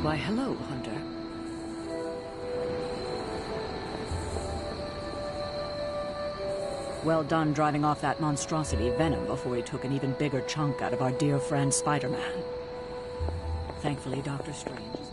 Why, hello, Hunter. Well done driving off that monstrosity Venom before he took an even bigger chunk out of our dear friend Spider-Man. Thankfully, Doctor Strange is...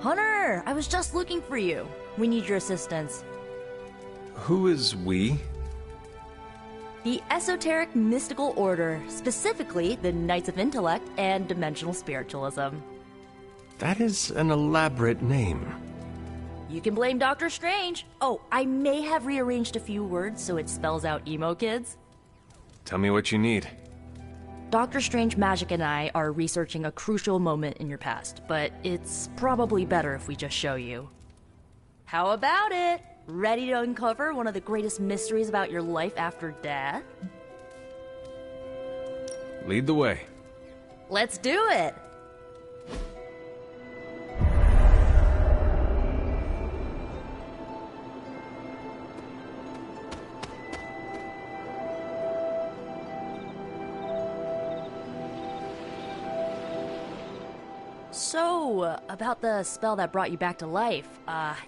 Hunter, I was just looking for you. We need your assistance. Who is we? The Esoteric Mystical Order, specifically the Knights of Intellect and Dimensional Spiritualism. That is an elaborate name. You can blame Doctor Strange. Oh, I may have rearranged a few words so it spells out emo kids. Tell me what you need. Dr. Strange Magic and I are researching a crucial moment in your past, but it's probably better if we just show you. How about it? Ready to uncover one of the greatest mysteries about your life after death? Lead the way. Let's do it! So, about the spell that brought you back to life,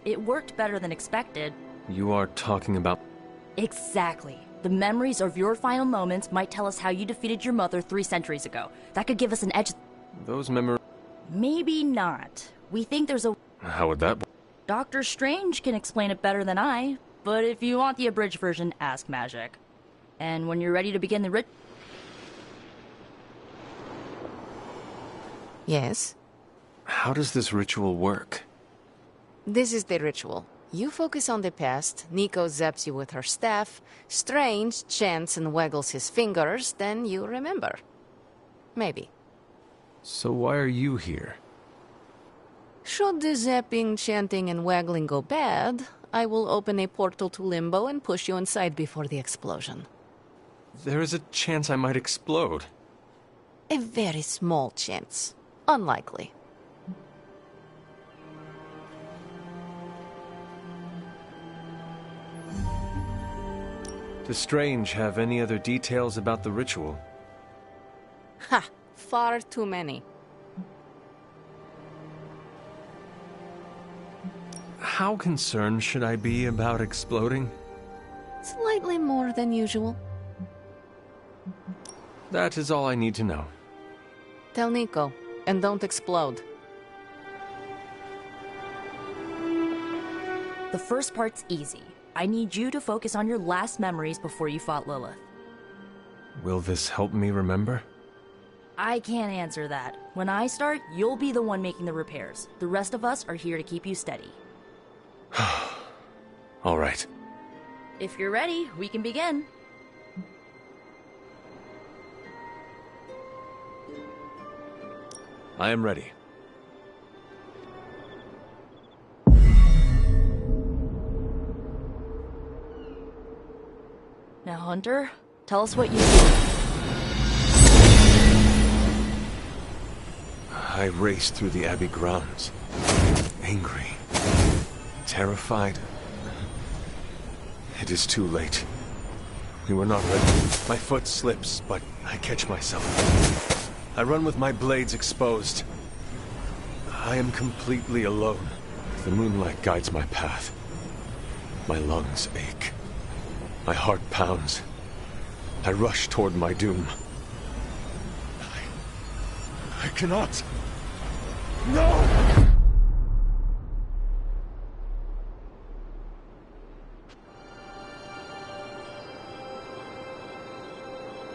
it worked better than expected. You are talking about... Exactly. The memories of your final moments might tell us how you defeated your mother 3 centuries ago. That could give us an edge... Those memories... Maybe not. We think there's a... How would that... Doctor Strange can explain it better than I, but if you want the abridged version, ask Magic. And when you're ready to begin the Yes? How does this ritual work? This is the ritual. You focus on the past, Nico zaps you with her staff, Strange chants and waggles his fingers, then you remember. Maybe. So why are you here? Should the zapping, chanting, and waggling go bad, I will open a portal to Limbo and push you inside before the explosion. There is a chance I might explode. A very small chance. Unlikely. Does Strange have any other details about the ritual? Ha! Far too many. How concerned should I be about exploding? Slightly more than usual. That is all I need to know. Tell Nico, and don't explode. The first part's easy. I need you to focus on your last memories before you fought Lilith. Will this help me remember? I can't answer that. When I start, you'll be the one making the repairs. The rest of us are here to keep you steady. All right. If you're ready, we can begin. I am ready. Now, Hunter, tell us what you I raced through the Abbey grounds. Angry. Terrified. It is too late. We were not ready. My foot slips, but I catch myself. I run with my blades exposed. I am completely alone. The moonlight guides my path. My lungs ache. My heart pounds. I rush toward my doom. I cannot. No!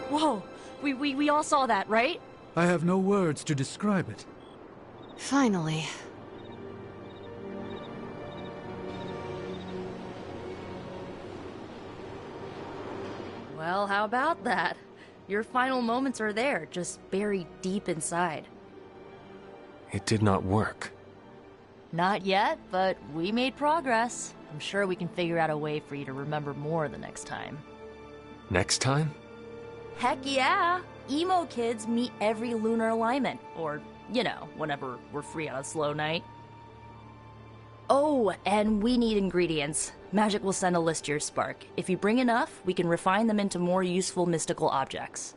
Whoa! We all saw that, right? I have no words to describe it. Finally. Well, how about that? Your final moments are there, just buried deep inside. It did not work. Not yet, but we made progress. I'm sure we can figure out a way for you to remember more the next time. Next time? Heck yeah! Emo kids meet every lunar alignment, or You know, whenever we're free on a slow night. Oh, and we need ingredients. Magic will send a list to your spark. If you bring enough, we can refine them into more useful mystical objects.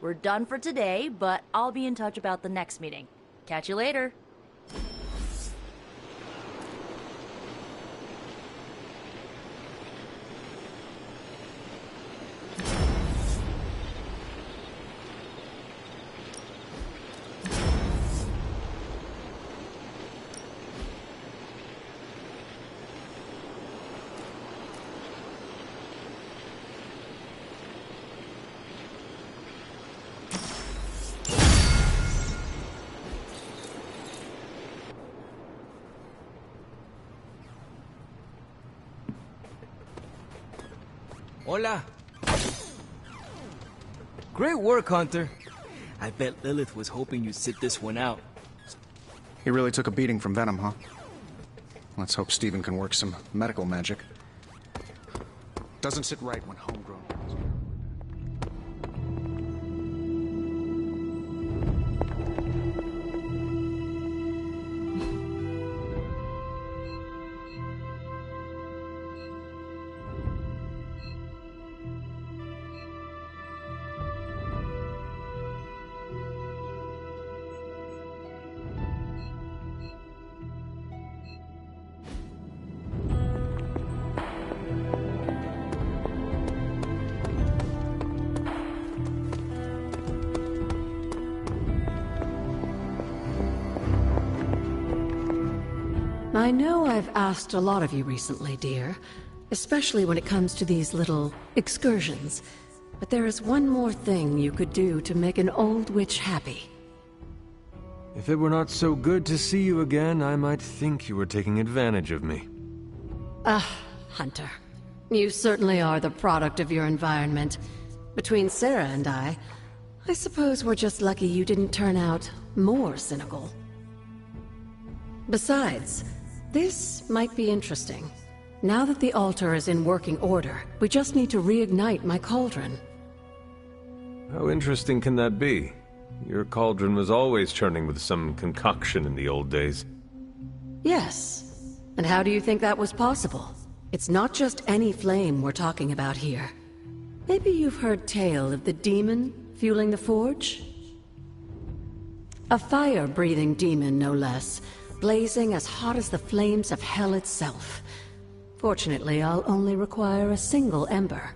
We're done for today, but I'll be in touch about the next meeting. Catch you later. Hola. Great work, Hunter. I bet Lilith was hoping you'd sit this one out. He really took a beating from Venom, huh? Let's hope Steven can work some medical magic. Doesn't sit right when homegrown... I know I've asked a lot of you recently, dear, especially when it comes to these little excursions. But there is one more thing you could do to make an old witch happy. If it were not so good to see you again, I might think you were taking advantage of me. Hunter. You certainly are the product of your environment. Between Sarah and I suppose we're just lucky you didn't turn out more cynical. Besides, this might be interesting. Now that the altar is in working order, we just need to reignite my cauldron. How interesting can that be? Your cauldron was always churning with some concoction in the old days. Yes. And how do you think that was possible? It's not just any flame we're talking about here. Maybe you've heard tale of the demon fueling the forge? A fire-breathing demon, no less, blazing as hot as the flames of hell itself. Fortunately, I'll only require a single ember.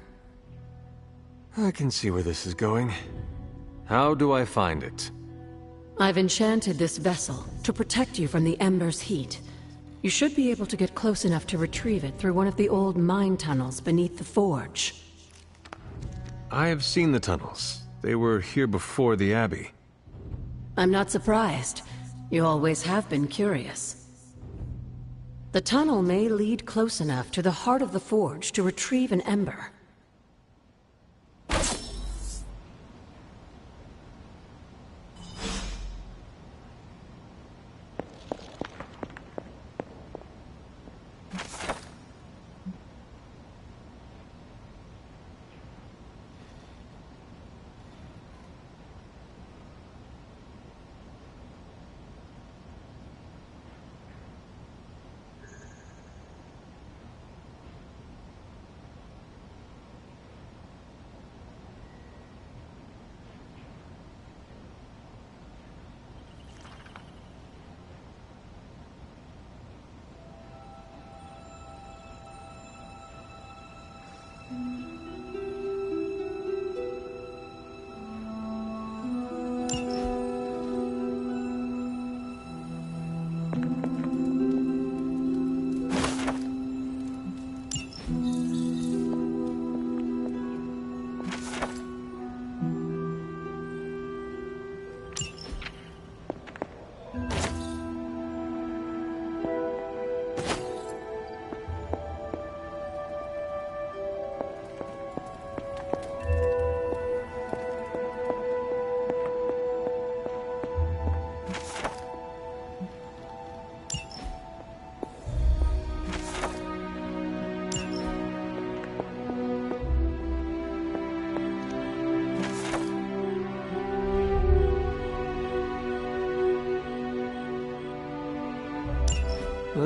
I can see where this is going. How do I find it? I've enchanted this vessel to protect you from the ember's heat. You should be able to get close enough to retrieve it through one of the old mine tunnels beneath the forge. I have seen the tunnels. They were here before the Abbey. I'm not surprised. You always have been curious. The tunnel may lead close enough to the heart of the forge to retrieve an ember.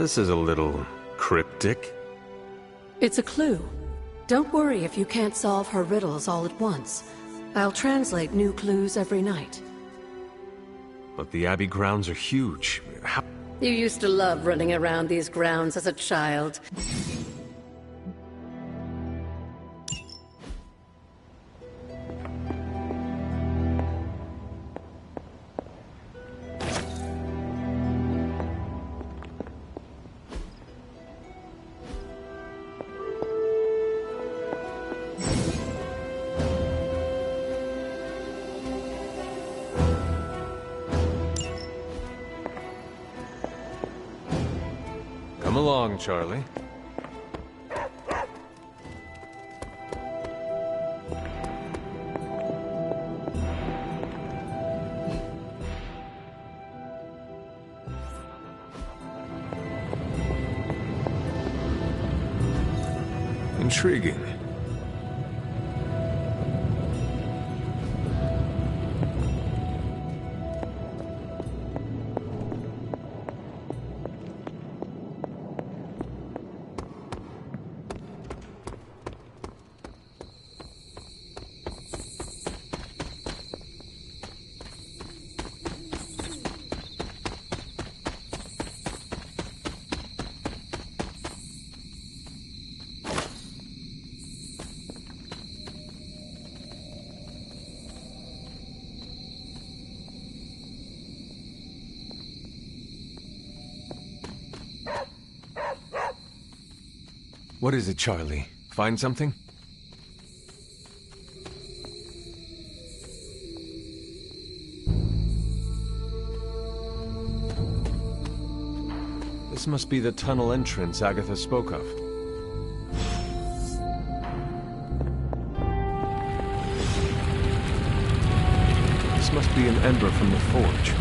this is a little cryptic. It's a clue. Don't worry if you can't solve her riddles all at once. I'll translate new clues every night. But the Abbey grounds are huge. How... You used to love running around these grounds as a child. Come along, Charlie. Intriguing. What is it, Charlie? Find something? This must be the tunnel entrance Agatha spoke of. This must be an ember from the forge.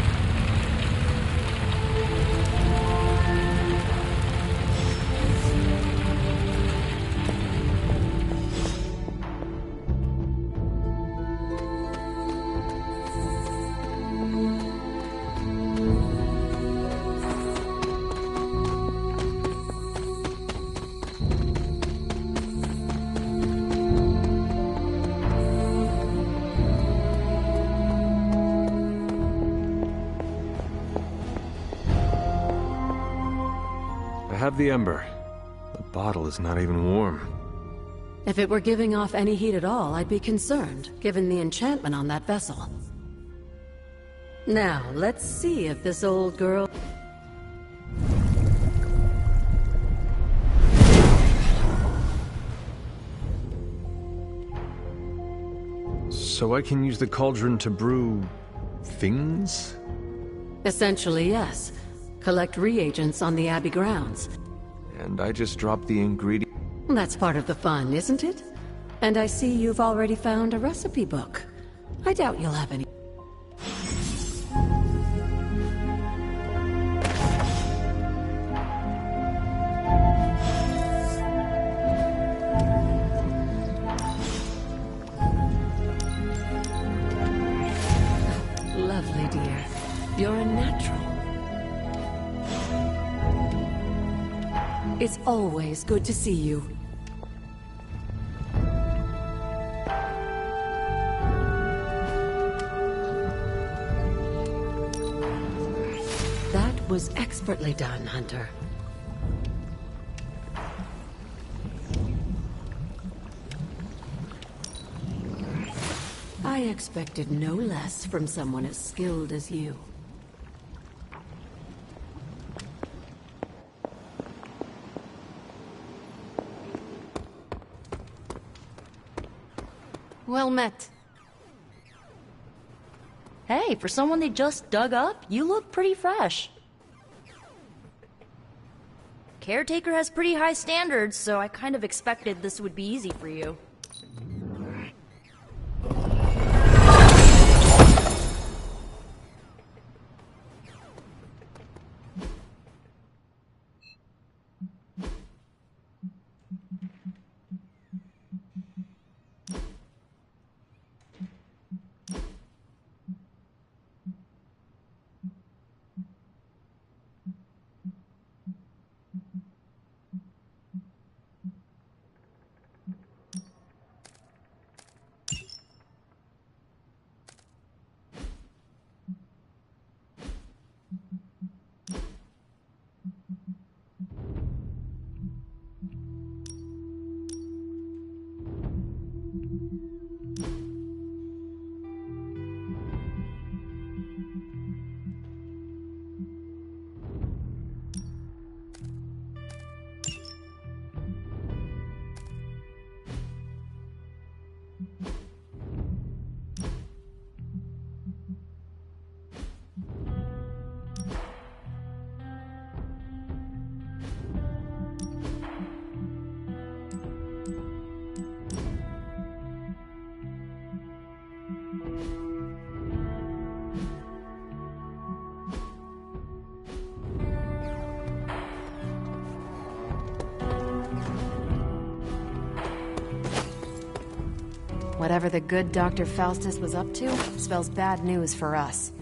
I have the ember. The bottle is not even warm. If it were giving off any heat at all, I'd be concerned, given the enchantment on that vessel. Now, let's see if this old girl... So I can use the cauldron to brew... things? Essentially, yes. Collect reagents on the Abbey grounds. And I just dropped the ingredient... That's part of the fun, isn't it? And I see you've already found a recipe book. I doubt you'll have any... Lovely, dear. You're a natural. It's always good to see you. That was expertly done, Hunter. I expected no less from someone as skilled as you. Well met. Hey, for someone they just dug up, you look pretty fresh. Caretaker has pretty high standards, so I kind of expected this would be easy for you. Whatever the good Dr. Faustus was up to spells bad news for us.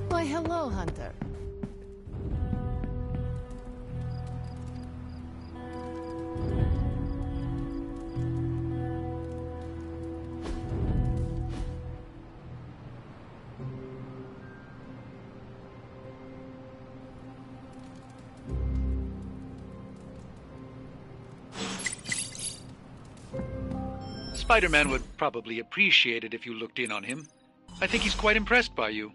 Why, hello, Hunter. Spider-Man would probably appreciate it if you looked in on him. I think he's quite impressed by you.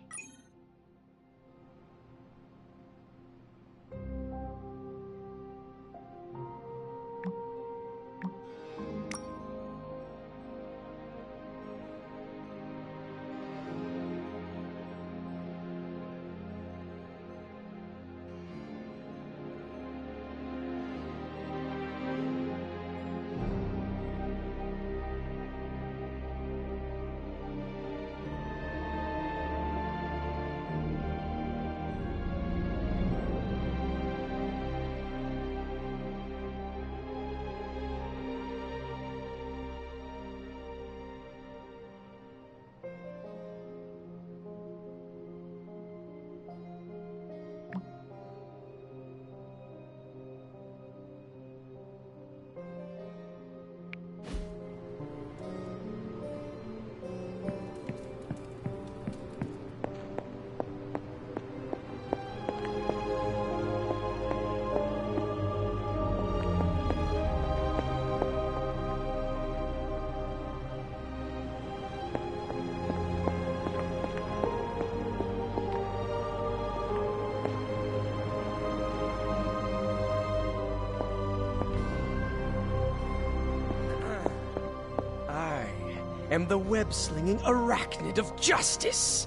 Am the web-slinging arachnid of justice.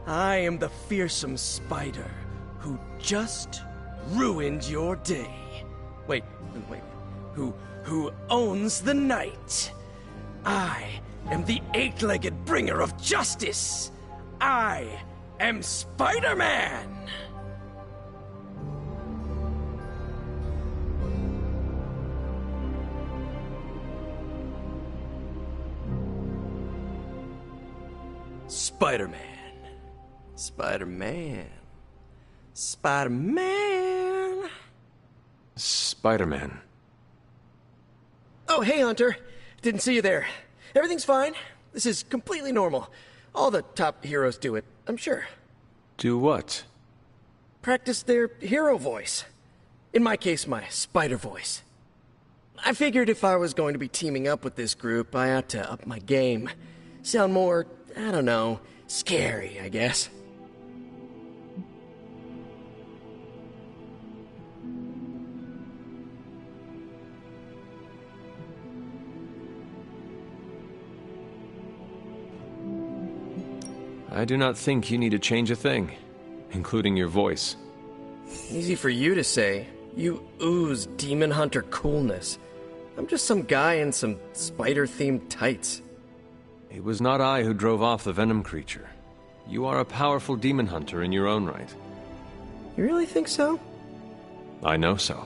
I am the fearsome spider who just ruined your day. Wait. Who owns the night. I am the eight-legged bringer of justice. I am Spider-Man! Spider-Man. Spider-Man. Spider-Man. Spider-Man. Oh, hey, Hunter. Didn't see you there. Everything's fine. This is completely normal. All the top heroes do it, I'm sure. Do what? Practice their hero voice. In my case, my spider voice. I figured if I was going to be teaming up with this group, I ought to up my game. Sound more, I don't know, scary, I guess. I do not think you need to change a thing, including your voice. Easy for you to say. You ooze demon hunter coolness. I'm just some guy in some spider-themed tights. It was not I who drove off the Venom creature. You are a powerful demon hunter in your own right. You really think so? I know so.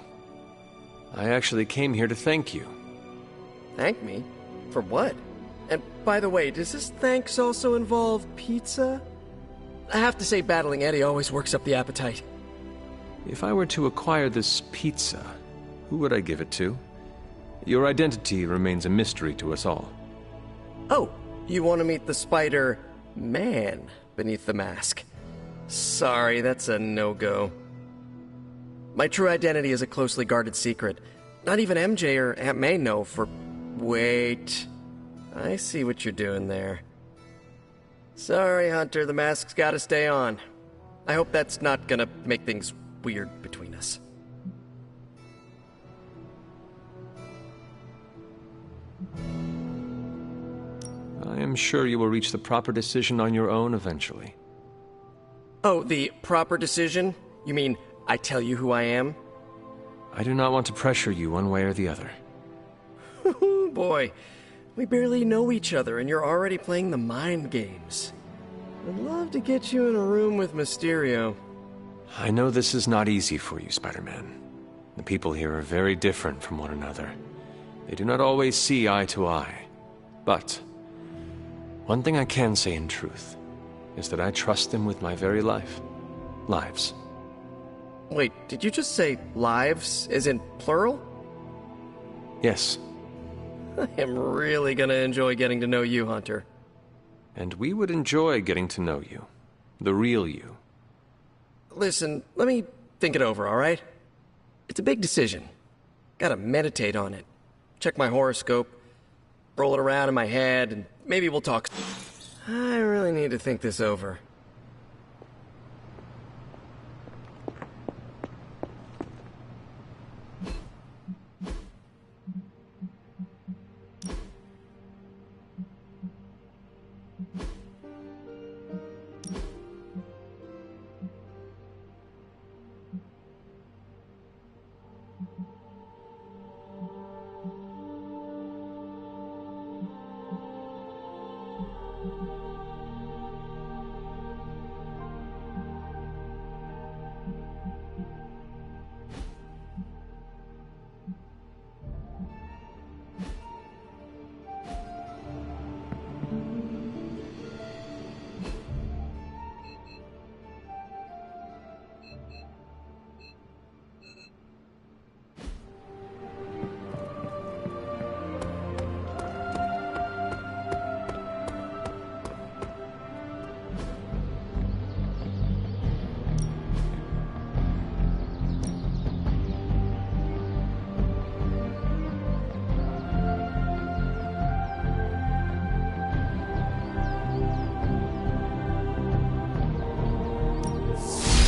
I actually came here to thank you. Thank me? For what? And by the way, does this thanks also involve pizza? I have to say battling Eddie always works up the appetite. If I were to acquire this pizza, who would I give it to? Your identity remains a mystery to us all. Oh, you want to meet the Spider-Man beneath the mask. Sorry, that's a no-go. My true identity is a closely guarded secret. Not even MJ or Aunt May know for... Wait... I see what you're doing there. Sorry, Hunter, the mask's gotta stay on. I hope that's not gonna make things weird between us. I am sure you will reach the proper decision on your own eventually. Oh, the proper decision? You mean I tell you who I am? I do not want to pressure you one way or the other. Boy, we barely know each other and you're already playing the mind games. I'd love to get you in a room with Mysterio. I know this is not easy for you, Spider-Man. The people here are very different from one another. They do not always see eye to eye. But one thing I can say in truth is that I trust them with my very life. Lives. Wait, did you just say lives, as in plural? Yes. I am really gonna enjoy getting to know you, Hunter. And we would enjoy getting to know you. The real you. Listen, let me think it over, alright? It's a big decision. Gotta meditate on it. Check my horoscope, roll it around in my head, and maybe we'll talk. I really need to think this over.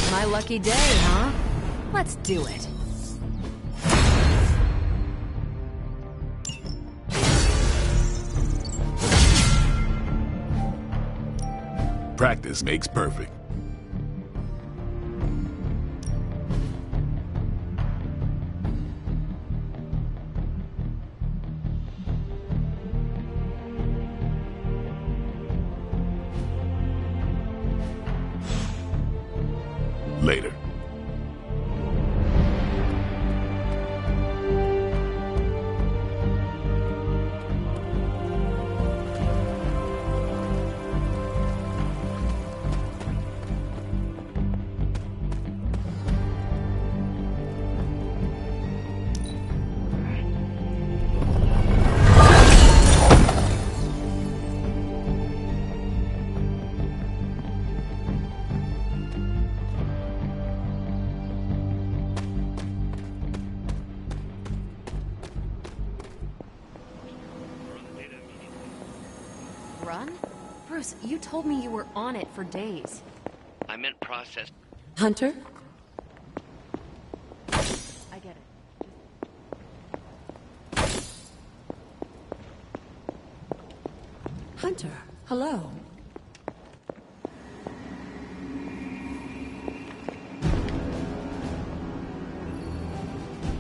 My lucky day, huh? Let's do it. Practice makes perfect. Later. Run? Bruce, you told me you were on it for days. I meant process. Hunter? I get it. Hunter, hello.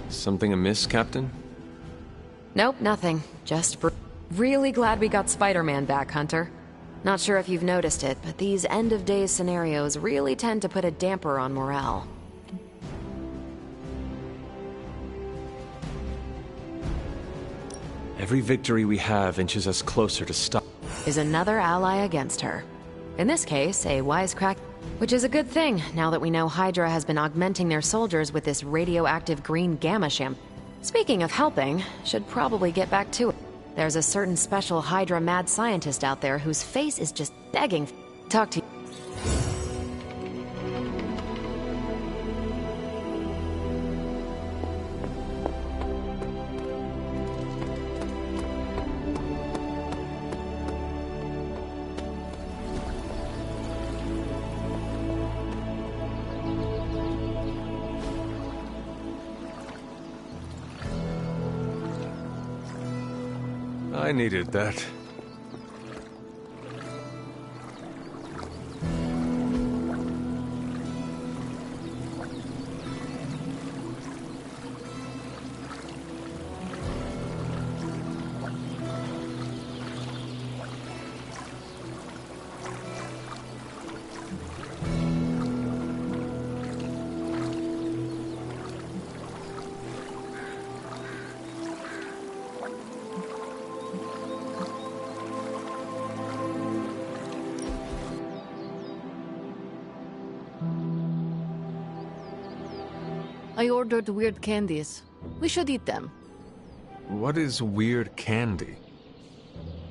Something amiss, Captain? Nope, nothing. Just really glad we got Spider-Man back, Hunter. Not sure if you've noticed it, but these end-of-days scenarios really tend to put a damper on morale. Every victory we have inches us closer to stop. Is another ally against her. In this case, a wisecrack, which is a good thing now that we know Hydra has been augmenting their soldiers with this radioactive green gamma sham. Speaking of helping, should probably get back to it. There's a certain special Hydra mad scientist out there whose face is just begging. Talk to you. I needed that. I ordered weird candies. We should eat them. What is weird candy?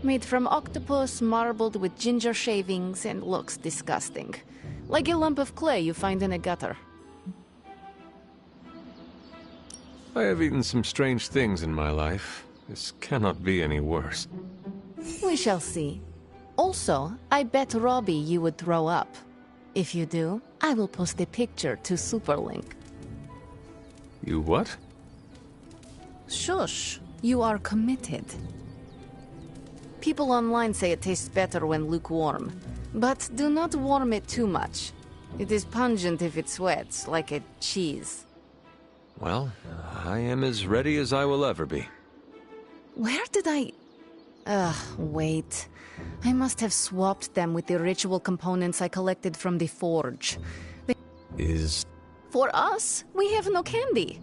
Made from octopus, marbled with ginger shavings, and looks disgusting. Like a lump of clay you find in a gutter. I have eaten some strange things in my life. This cannot be any worse. We shall see. Also, I bet Robbie you would throw up. If you do, I will post a picture to Superlink. You what? Shush. You are committed. People online say it tastes better when lukewarm. But do not warm it too much. It is pungent if it sweats, like a cheese. Well, I am as ready as I will ever be. Where did I... wait. I must have swapped them with the ritual components I collected from the forge. For us, we have no candy.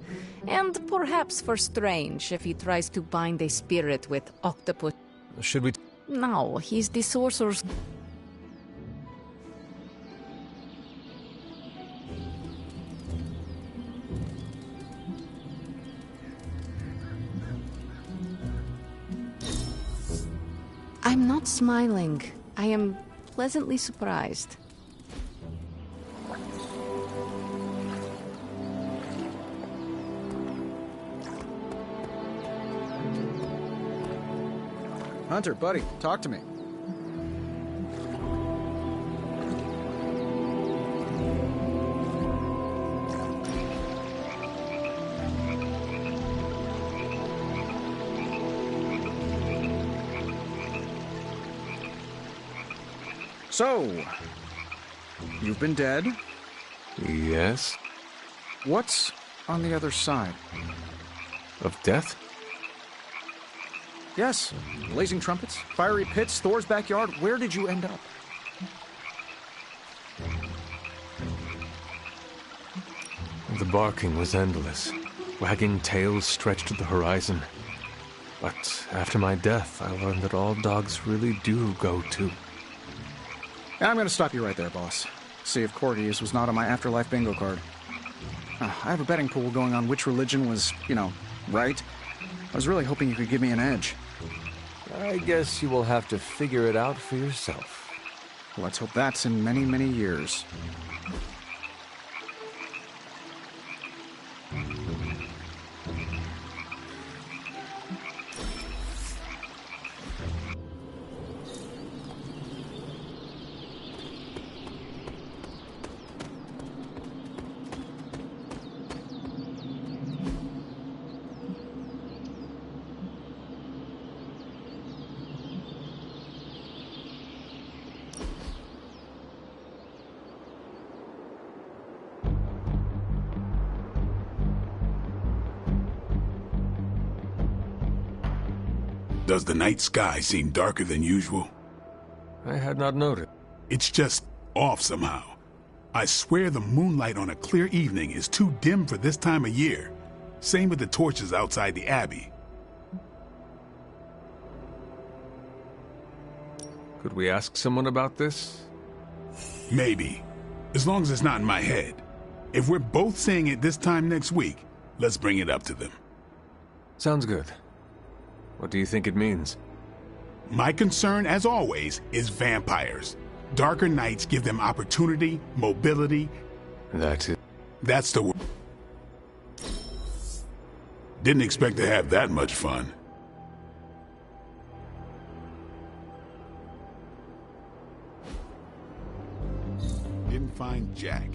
And perhaps for Strange, if he tries to bind a spirit with octopus. Should we... No, he's the sorcerer's... I'm not smiling. I am pleasantly surprised. Hunter, buddy, talk to me. So, you've been dead? Yes. What's on the other side? Of death? Yes. Blazing trumpets, fiery pits, Thor's backyard. Where did you end up? The barking was endless. Wagging tails stretched to the horizon. But after my death, I learned that all dogs really do go too. I'm gonna stop you right there, boss. See if Corgis was not on my afterlife bingo card. I have a betting pool going on which religion was, right. I was really hoping you could give me an edge. I guess you will have to figure it out for yourself. Let's hope that's in many, many years. Does the night sky seem darker than usual? I had not noted. It's just off somehow. I swear the moonlight on a clear evening is too dim for this time of year. Same with the torches outside the Abbey. Could we ask someone about this? Maybe. As long as it's not in my head. If we're both seeing it this time next week, let's bring it up to them. Sounds good. What do you think it means? My concern, as always, is vampires. Darker nights give them opportunity, mobility. That's the word. Didn't expect to have that much fun. Didn't find Jack.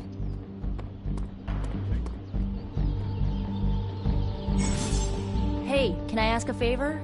Hey, can I ask a favor?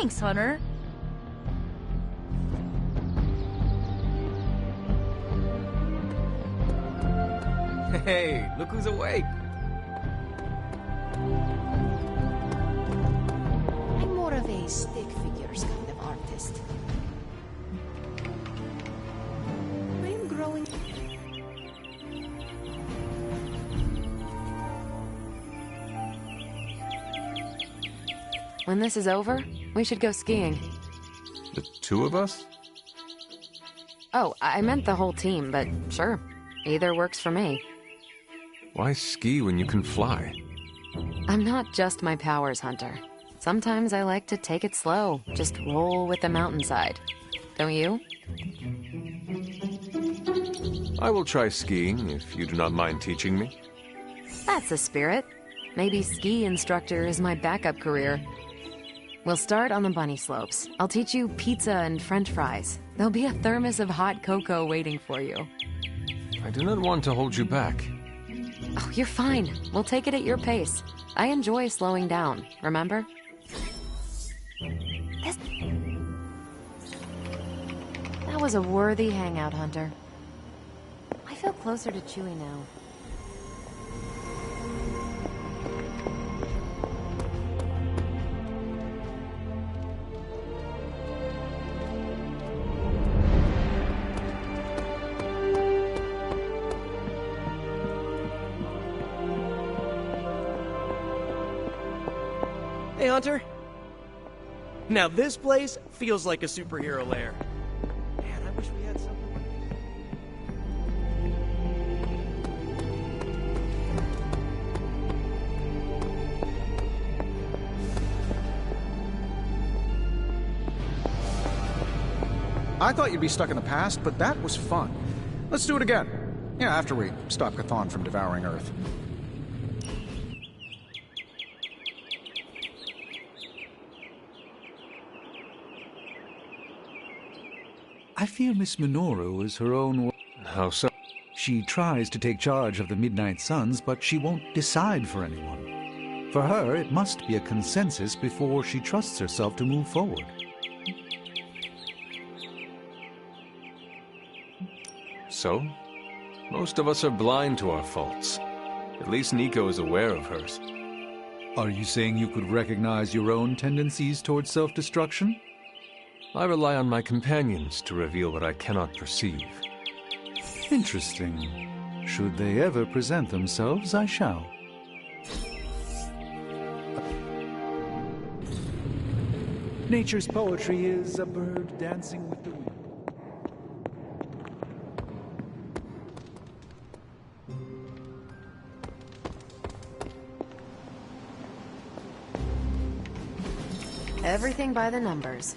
Thanks, Hunter. Hey, look who's awake. I'm more of a stick figures kind of artist. I'm growing. When this is over, we should go skiing. The two of us? Oh, I meant the whole team, but sure. Either works for me. Why ski when you can fly? I'm not just my powers, Hunter. Sometimes I like to take it slow, just roll with the mountainside. Don't you? I will try skiing if you do not mind teaching me. That's the spirit. Maybe ski instructor is my backup career. We'll start on the bunny slopes. I'll teach you pizza and french fries. There'll be a thermos of hot cocoa waiting for you. I do not want to hold you back. Oh, you're fine. We'll take it at your pace. I enjoy slowing down, remember? That was a worthy hangout, Hunter. I feel closer to Chewie now. Hey, Hunter. Now this place feels like a superhero lair. Man, I wish we had something. I thought you'd be stuck in the past, but that was fun. Let's do it again. Yeah, after we stop Chthon from devouring Earth. I feel Miss Minoru is her own... How so? She tries to take charge of the Midnight Suns, but she won't decide for anyone. For her, it must be a consensus before she trusts herself to move forward. So? Most of us are blind to our faults. At least Nico is aware of hers. Are you saying you could recognize your own tendencies towards self-destruction? I rely on my companions to reveal what I cannot perceive. Interesting. Should they ever present themselves, I shall. Nature's poetry is a bird dancing with the wind. Everything by the numbers.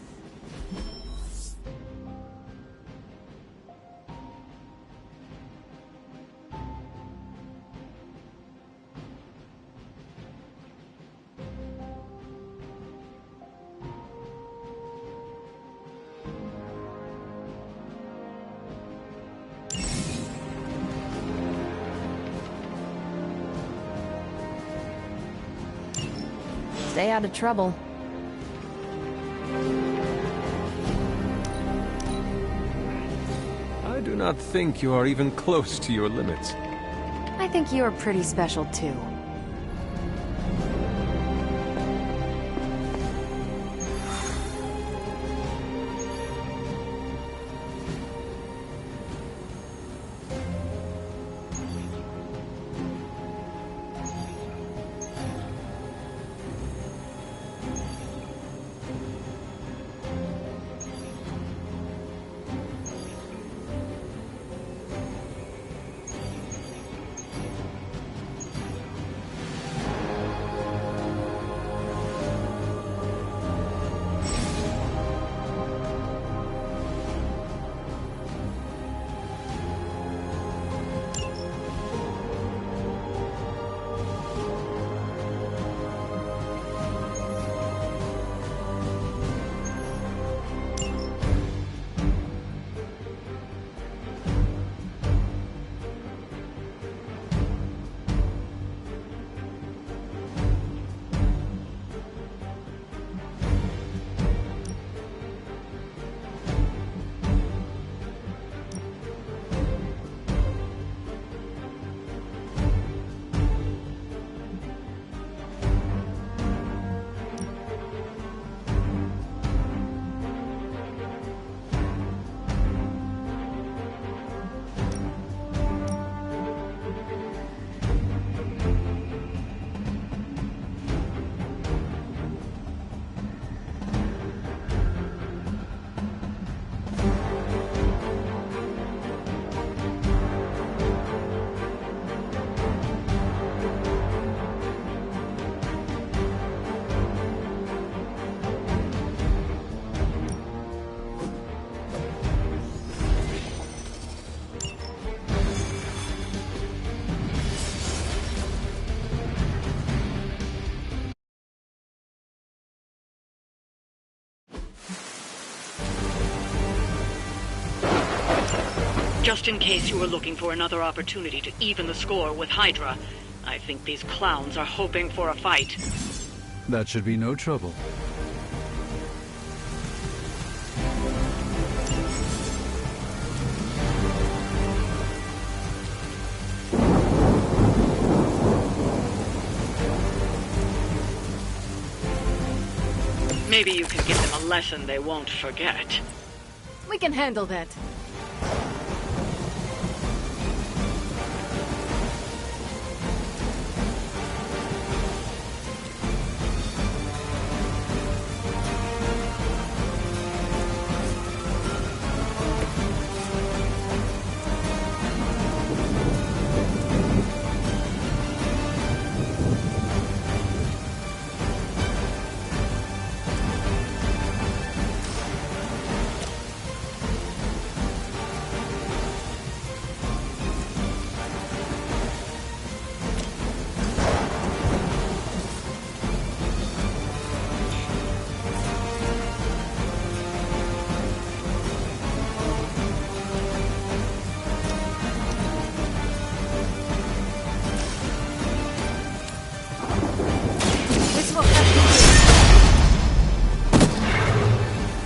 Stay out of trouble. I do not think you are even close to your limits. I think you are pretty special, too. Just in case you were looking for another opportunity to even the score with Hydra, I think these clowns are hoping for a fight. That should be no trouble. Maybe you can give them a lesson they won't forget. We can handle that.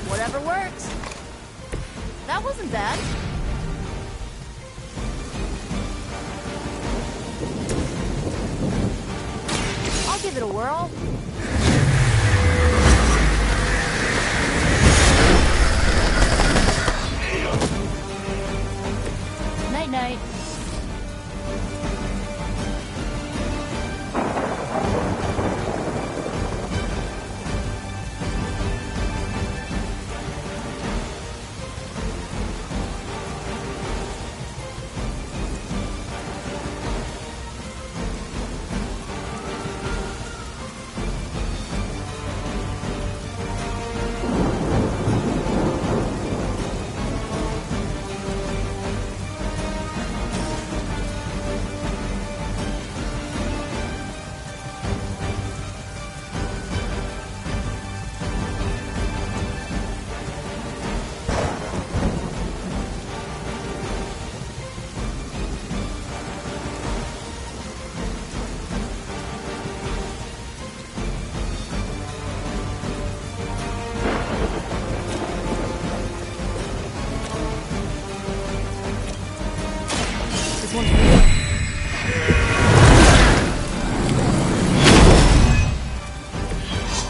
Whatever works. That wasn't bad. I'll give it a whirl. Night-night.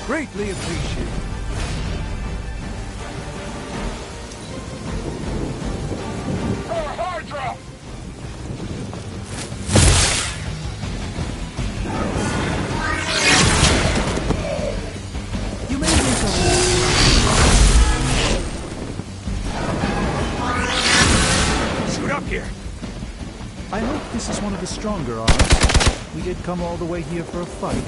Greatly appreciated. Hydra! You may use Shoot up here! I hope this is one of the stronger arms. We did come all the way here for a fight.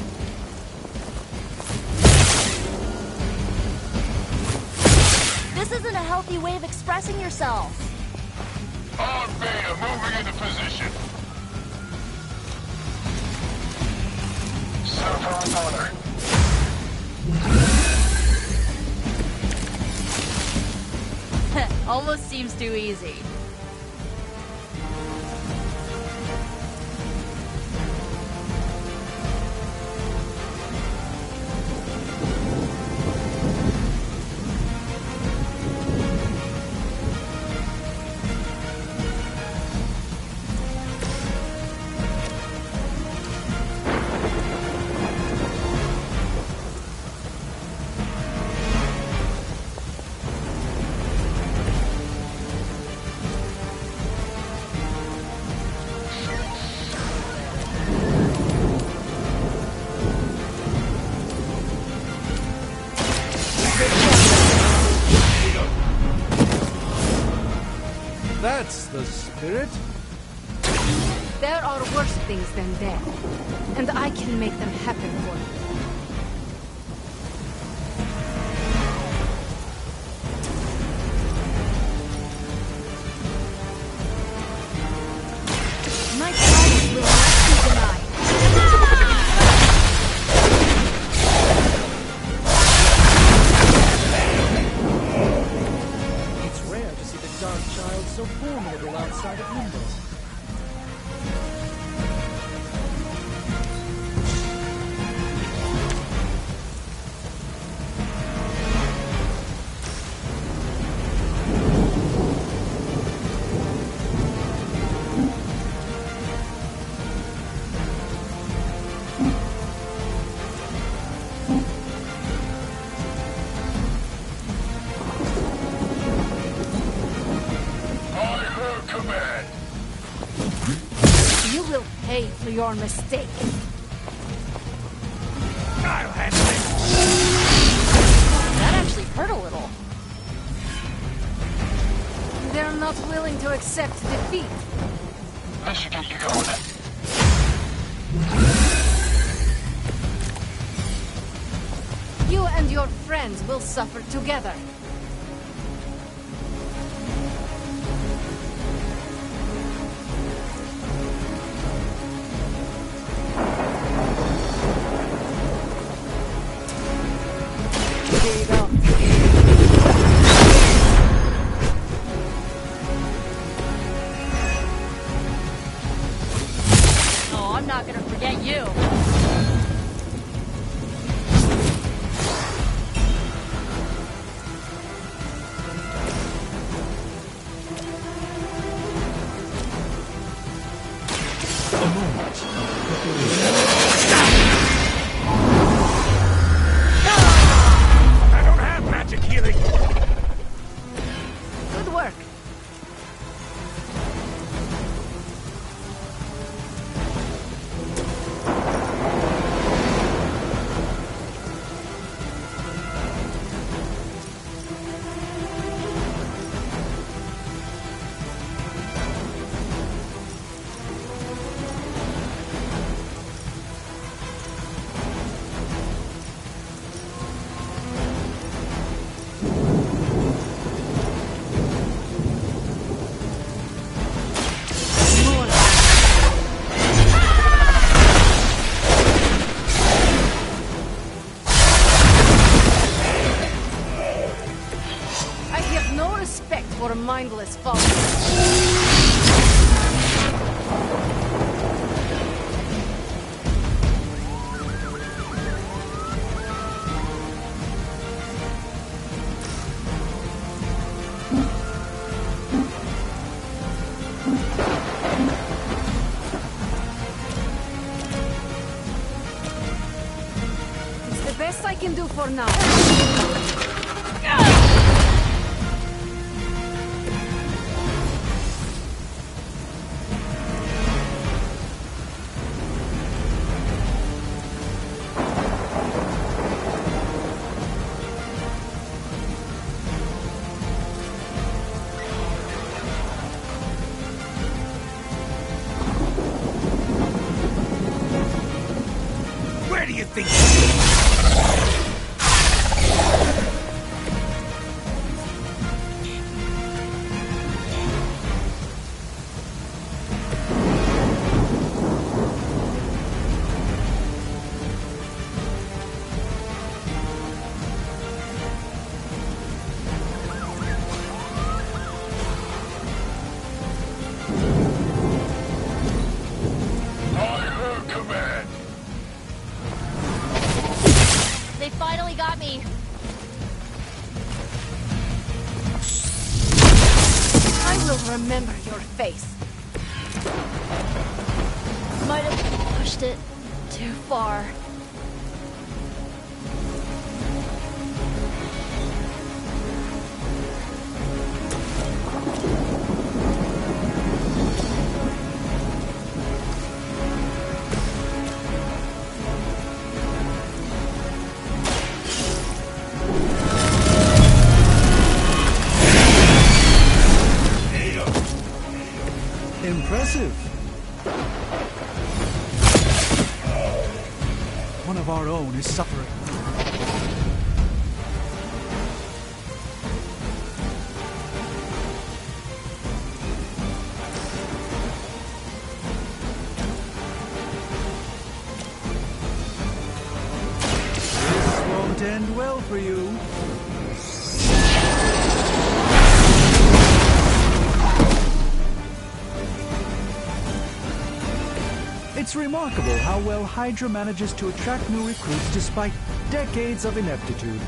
This isn't a healthy way of expressing yourself. On Beta, moving into position. Set for honor. Almost seems too easy. That's the spirit. There are worse things than that, and I can make them happen for you. My powers will not be denied. It's rare to see the Dark Child so formidable out start of Nimble. You will pay for your mistake. I'll handle it. That actually hurt a little. They're not willing to accept defeat. I should get you going. You and your friends will suffer together. Here you go. Oh, I'm not gonna forget you. I don't have magic healing. Good work. I have no respect for mindless followers. It's the best I can do for now. Where do you think? They finally got me. I will remember your face. Might have pushed it too far. Impressive. One of our own is suffering. This won't end well for you. It's remarkable how well Hydra manages to attract new recruits despite decades of ineptitude.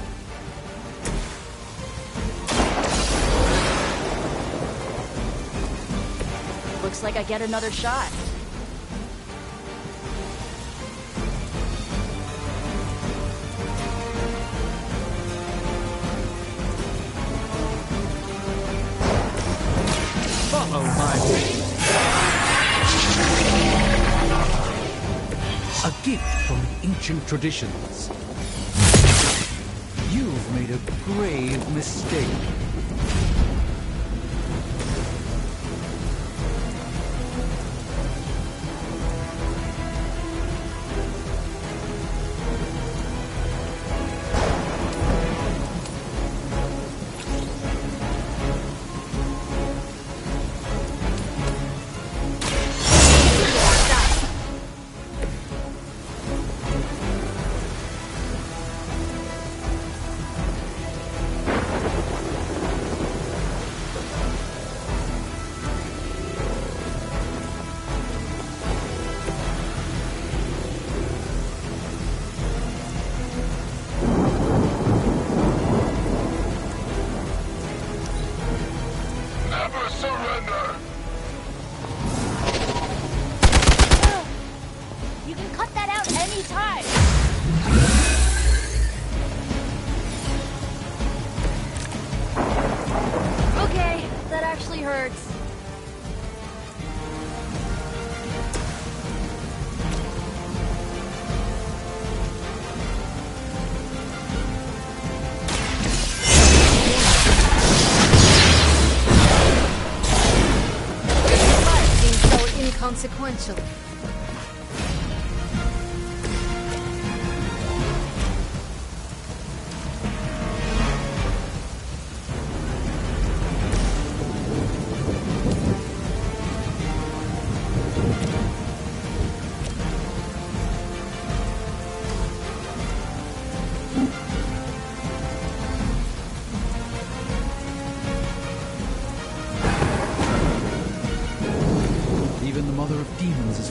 Looks like I get another shot. Follow my way. A gift from ancient traditions. You've made a grave mistake. Consequential.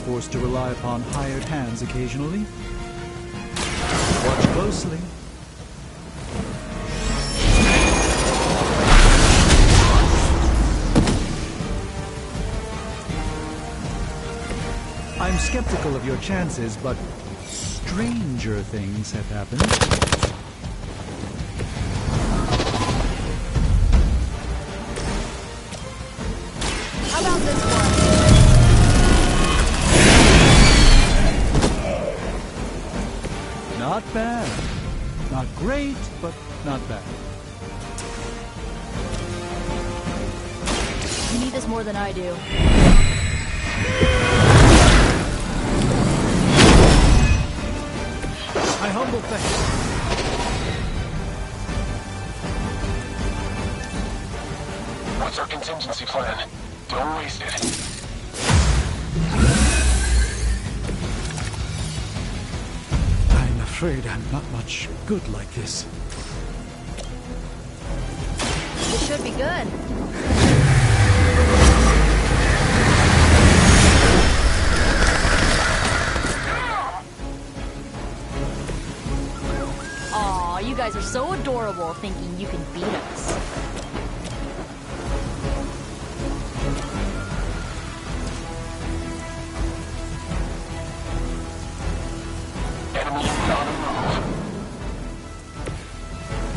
Forced to rely upon hired hands occasionally. Watch closely. I'm skeptical of your chances, but stranger things have happened. How about this one? Not bad. Not great, but not bad. You need this more than I do. My humble thanks. What's our contingency plan? Don't waste it. I'm afraid I'm not much good like this. It should be good. Aw, you guys are so adorable thinking you can beat us.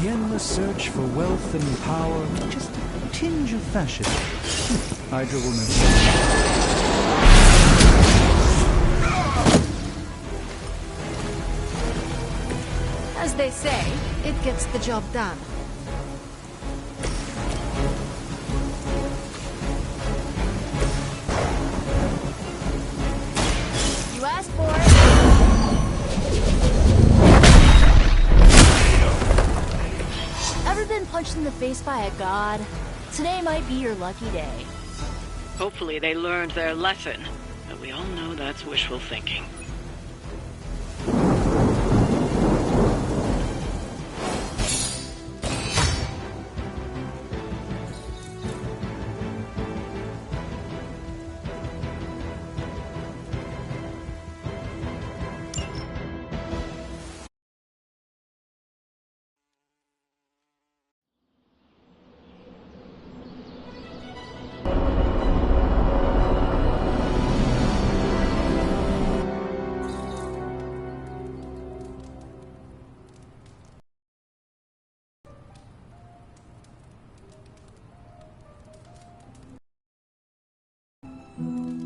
The endless search for wealth and power, just a tinge of fascism. Hydra will know. As they say, it gets the job done. You asked for it. Ever been punched in the face by a god? Today might be your lucky day. Hopefully they learned their lesson, but we all know that's wishful thinking.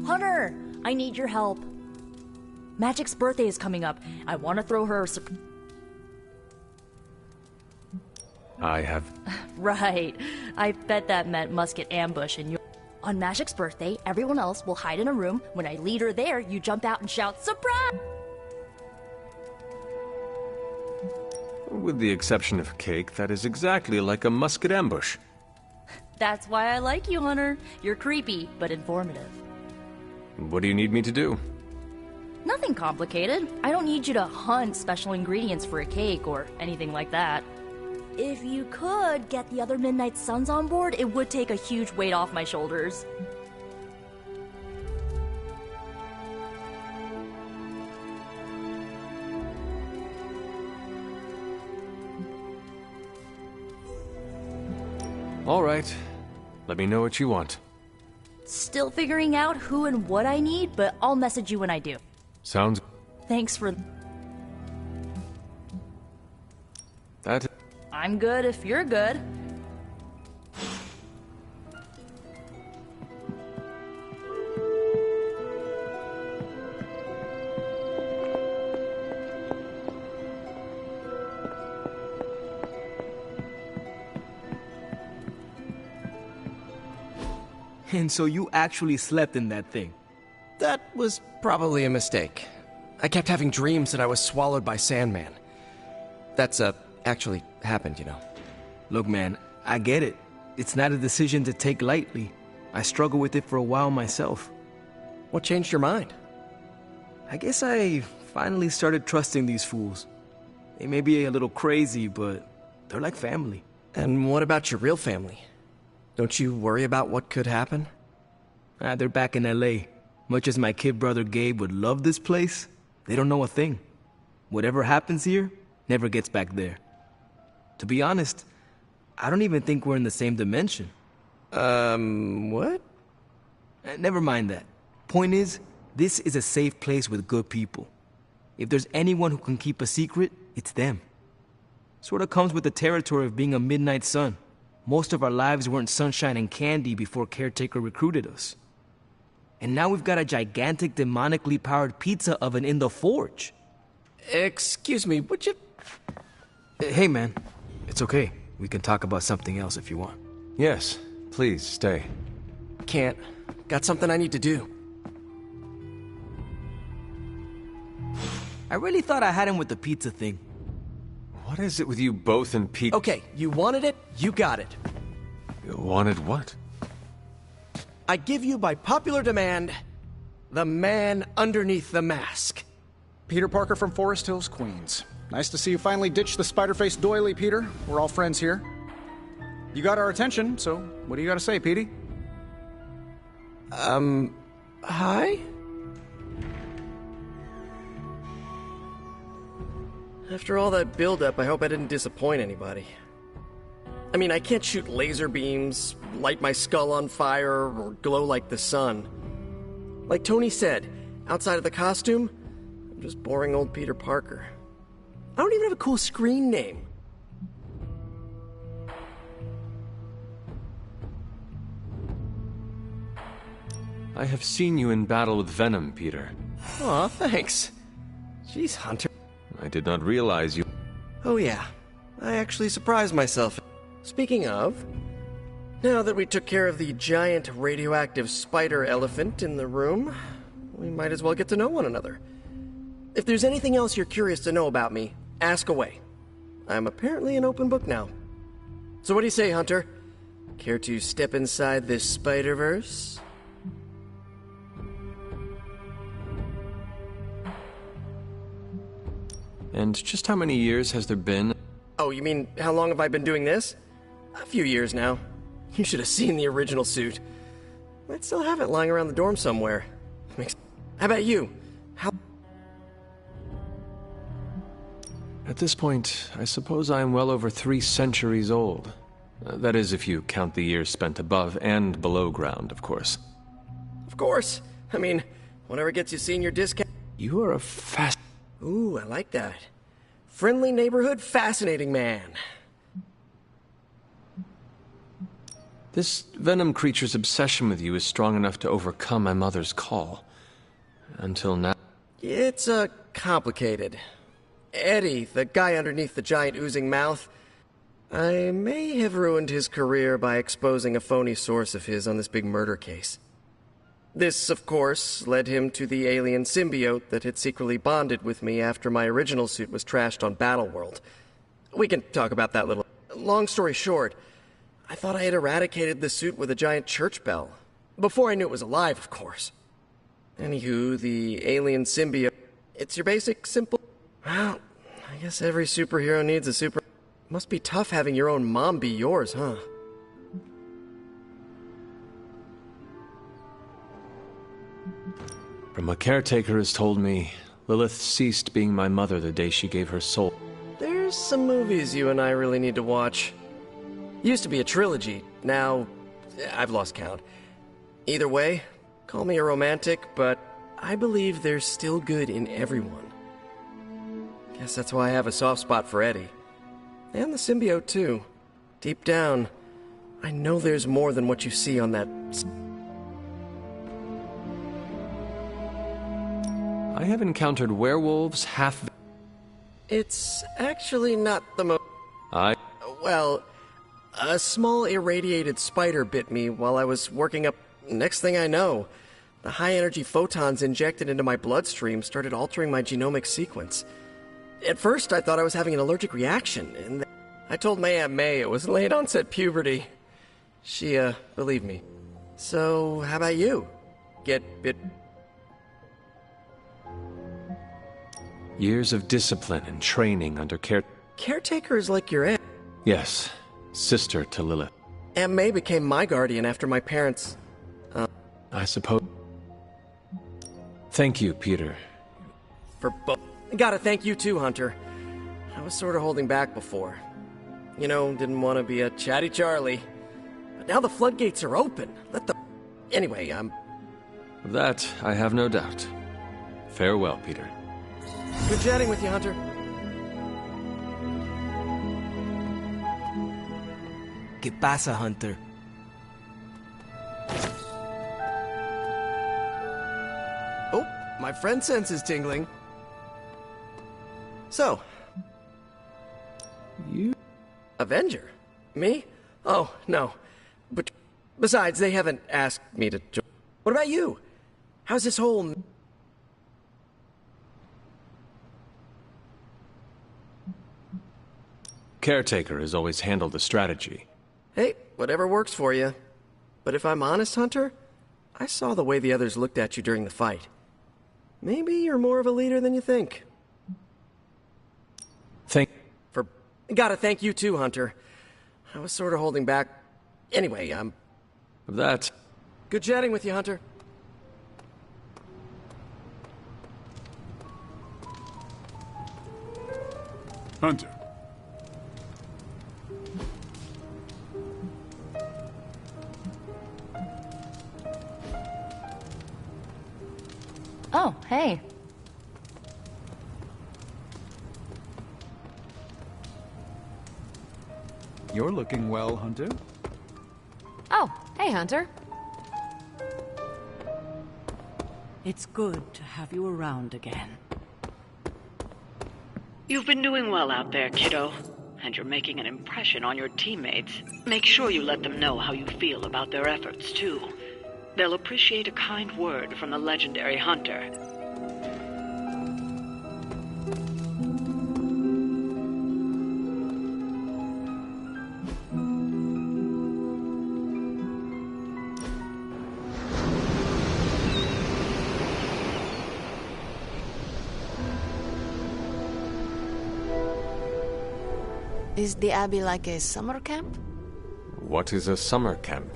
Hunter, I need your help. Magic's birthday is coming up. I want to throw her a I have... Right. I bet that meant musket ambush and you. On Magic's birthday, everyone else will hide in a room. When I lead her there, you jump out and shout, "Surprise!" With the exception of Cake, that is exactly like a musket ambush. That's why I like you, Hunter. You're creepy, but informative. What do you need me to do? Nothing complicated. I don't need you to hunt special ingredients for a cake or anything like that. If you could get the other Midnight Suns on board, it would take a huge weight off my shoulders. All right. Let me know what you want. Still figuring out who and what I need, but I'll message you when I do. Sounds... Thanks for... That... I'm good if you're good. And so you actually slept in that thing? That was probably a mistake. I kept having dreams that I was swallowed by Sandman. That's, actually happened, you know. Look, man, I get it. It's not a decision to take lightly. I struggled with it for a while myself. What changed your mind? I guess I finally started trusting these fools. They may be a little crazy, but they're like family. And what about your real family? Don't you worry about what could happen? They're back in LA. Much as my kid brother Gabe would love this place, they don't know a thing. Whatever happens here never gets back there. To be honest, I don't even think we're in the same dimension. What? Never mind that. Point is, this is a safe place with good people. If there's anyone who can keep a secret, it's them. Sort of comes with the territory of being a Midnight Sun. Most of our lives weren't sunshine and candy before Caretaker recruited us. And now we've got a gigantic demonically powered pizza oven in the forge. Excuse me, would you... Hey, man. It's okay. We can talk about something else if you want. Yes, please, stay. Can't. Got something I need to do. I really thought I had him with the pizza thing. What is it with you both and Pete? Okay, you wanted it, you got it. You wanted what? I give you, by popular demand, the man underneath the mask. Peter Parker from Forest Hills, Queens. Nice to see you finally ditched the spider-faced doily, Peter. We're all friends here. You got our attention, so what do you got to say, Petey? Hi? After all that build-up, I hope I didn't disappoint anybody. I mean, I can't shoot laser beams, light my skull on fire, or glow like the sun. Like Tony said, outside of the costume, I'm just boring old Peter Parker. I don't even have a cool screen name. I have seen you in battle with Venom, Peter. Aw, thanks. Jeez, Hunter. I did not realize you... Oh yeah, I actually surprised myself. Speaking of, now that we took care of the giant radioactive spider elephant in the room, we might as well get to know one another. If there's anything else you're curious to know about me, ask away. I'm apparently an open book now. So what do you say, Hunter? Care to step inside this Spider-Verse? And just how many years has there been? Oh, you mean, how long have I been doing this? A few years now. You should have seen the original suit. I'd still have it lying around the dorm somewhere. How about you? How... At this point, I suppose I am well over 3 centuries old. That is, if you count the years spent above and below ground, of course. Of course. I mean, whatever gets you senior discount... You are a fast... Ooh, I like that. Friendly neighborhood, fascinating man. This Venom creature's obsession with you is strong enough to overcome my mother's call. Until now. It's, complicated. Eddie, the guy underneath the giant oozing mouth, I may have ruined his career by exposing a phony source of his on this big murder case. This, of course, led him to the alien symbiote that had secretly bonded with me after my original suit was trashed on Battleworld. We can talk about that little. Long story short, I thought I had eradicated the suit with a giant church bell. Before I knew it was alive, of course. Anywho, the alien symbiote. It's your basic, simple. Well, I guess every superhero needs a super. Must be tough having your own mom be yours, huh? From what Caretaker has told me, Lilith ceased being my mother the day she gave her soul. There's some movies you and I really need to watch. Used to be a trilogy, now I've lost count. Either way, call me a romantic, but I believe there's still good in everyone. Guess that's why I have a soft spot for Eddie. And the symbiote, too. Deep down, I know there's more than what you see on that. I have encountered werewolves half. It's actually not the most. Well, a small irradiated spider bit me while I was working up. Next thing I know, the high-energy photons injected into my bloodstream started altering my genomic sequence. At first, I thought I was having an allergic reaction, and I told my Aunt May it was late-onset puberty. She, believed me. So, how about you? Get bit? Years of discipline and training under Caretaker is like your aunt. Yes, sister to Lilith. Aunt May became my guardian after my parents. I suppose. Thank you, Peter. For both. Gotta thank you too, Hunter. I was sort of holding back before. You know, didn't want to be a chatty Charlie. But now the floodgates are open. Anyway, Of that, I have no doubt. Farewell, Peter. Good chatting with you, Hunter. ¿Qué pasa, Hunter? Oh, my friend sense is tingling. So, you... Avenger? Me? Oh, no. But besides, they haven't asked me to join. What about you? How's this whole... Caretaker has always handled the strategy. Hey, whatever works for you. But if I'm honest, Hunter, I saw the way the others looked at you during the fight. Maybe you're more of a leader than you think. Gotta thank you too, Hunter. I was sort of holding back. Anyway, Of that. Good chatting with you, Hunter. Hunter. Oh, hey. You're looking well, Hunter. Oh, hey, Hunter. It's good to have you around again. You've been doing well out there, kiddo. And you're making an impression on your teammates. Make sure you let them know how you feel about their efforts, too. They'll appreciate a kind word from the legendary Hunter. Is the Abbey like a summer camp? What is a summer camp?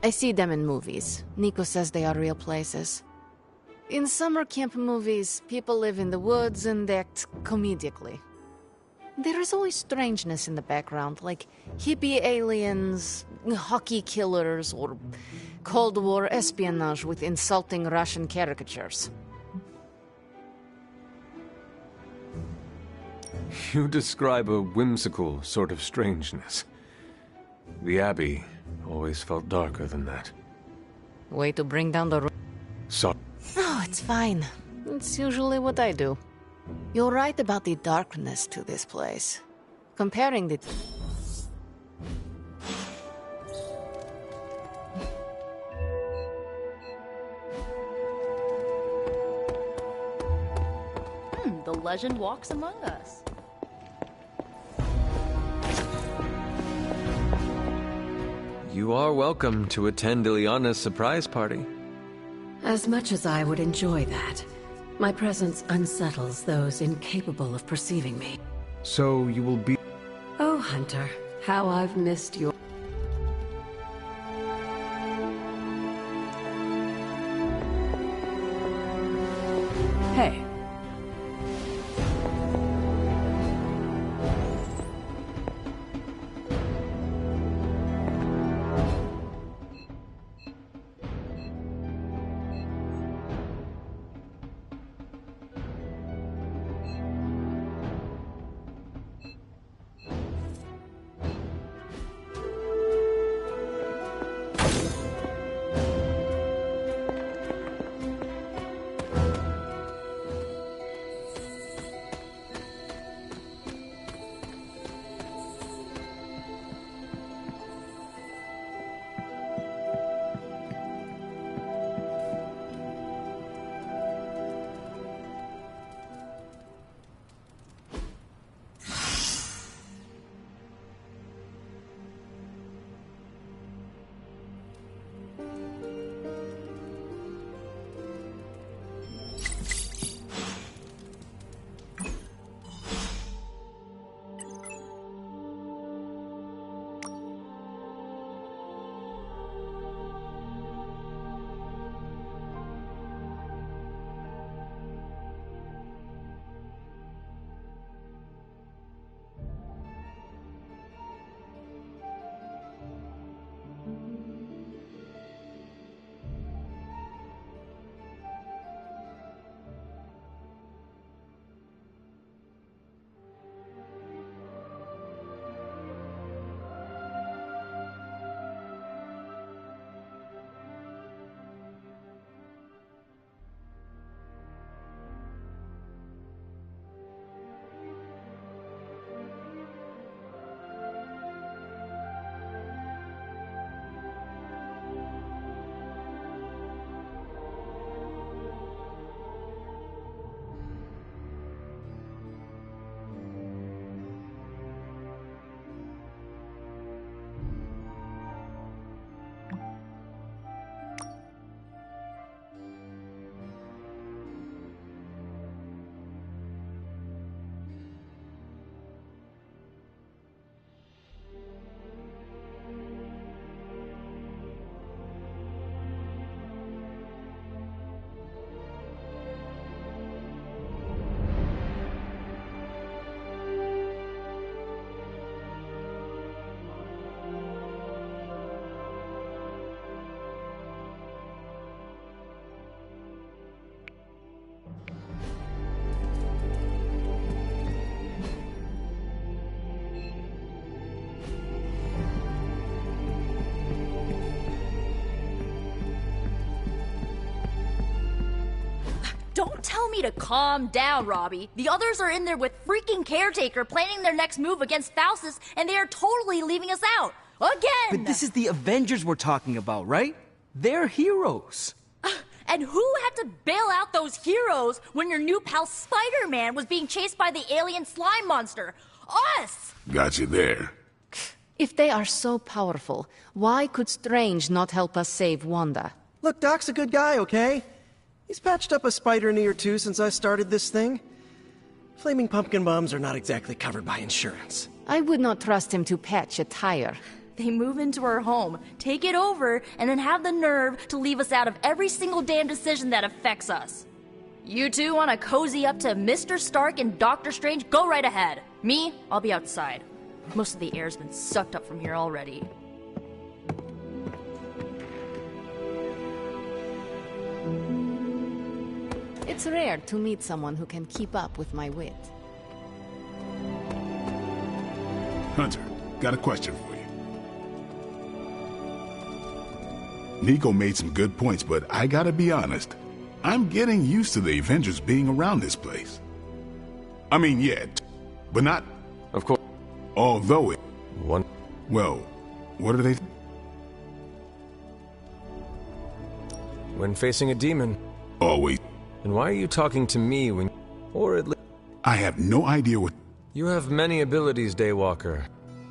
I see them in movies. Nico says they are real places. In summer camp movies, people live in the woods and act comedically. There is always strangeness in the background, like hippie aliens, hockey killers, or Cold War espionage with insulting Russian caricatures. You describe a whimsical sort of strangeness. The Abbey, always felt darker than that. Way to bring down the... So... Oh, it's fine. It's usually what I do. You're right about the darkness to this place. Comparing the... The legend walks among us. You are welcome to attend Ileana's surprise party. As much as I would enjoy that, my presence unsettles those incapable of perceiving me. So you will be... Oh, Hunter, how I've missed your... Hey. Don't tell me to calm down, Robbie. The others are in there with freaking Caretaker planning their next move against Faustus, and they are totally leaving us out. Again! But this is the Avengers we're talking about, right? They're heroes. And who had to bail out those heroes when your new pal Spider-Man was being chased by the alien slime monster? Us! Got you there. If they are so powerful, why could Strange not help us save Wanda? Look, Doc's a good guy, okay? He's patched up a spider knee or two since I started this thing. Flaming pumpkin bombs are not exactly covered by insurance. I would not trust him to patch a tire. They move into our home, take it over, and then have the nerve to leave us out of every single damn decision that affects us. You two want to cozy up to Mr. Stark and Doctor Strange? Go right ahead. Me, I'll be outside. Most of the air's been sucked up from here already. It's rare to meet someone who can keep up with my wit. Hunter, got a question for you. Nico made some good points, but I gotta be honest. I'm getting used to the Avengers being around this place. I mean, yeah, but not... Of course. Although it... One... Well, what are they... When facing a demon. Always. And why are you talking to me when... Or at least... I have no idea what... You have many abilities, Daywalker.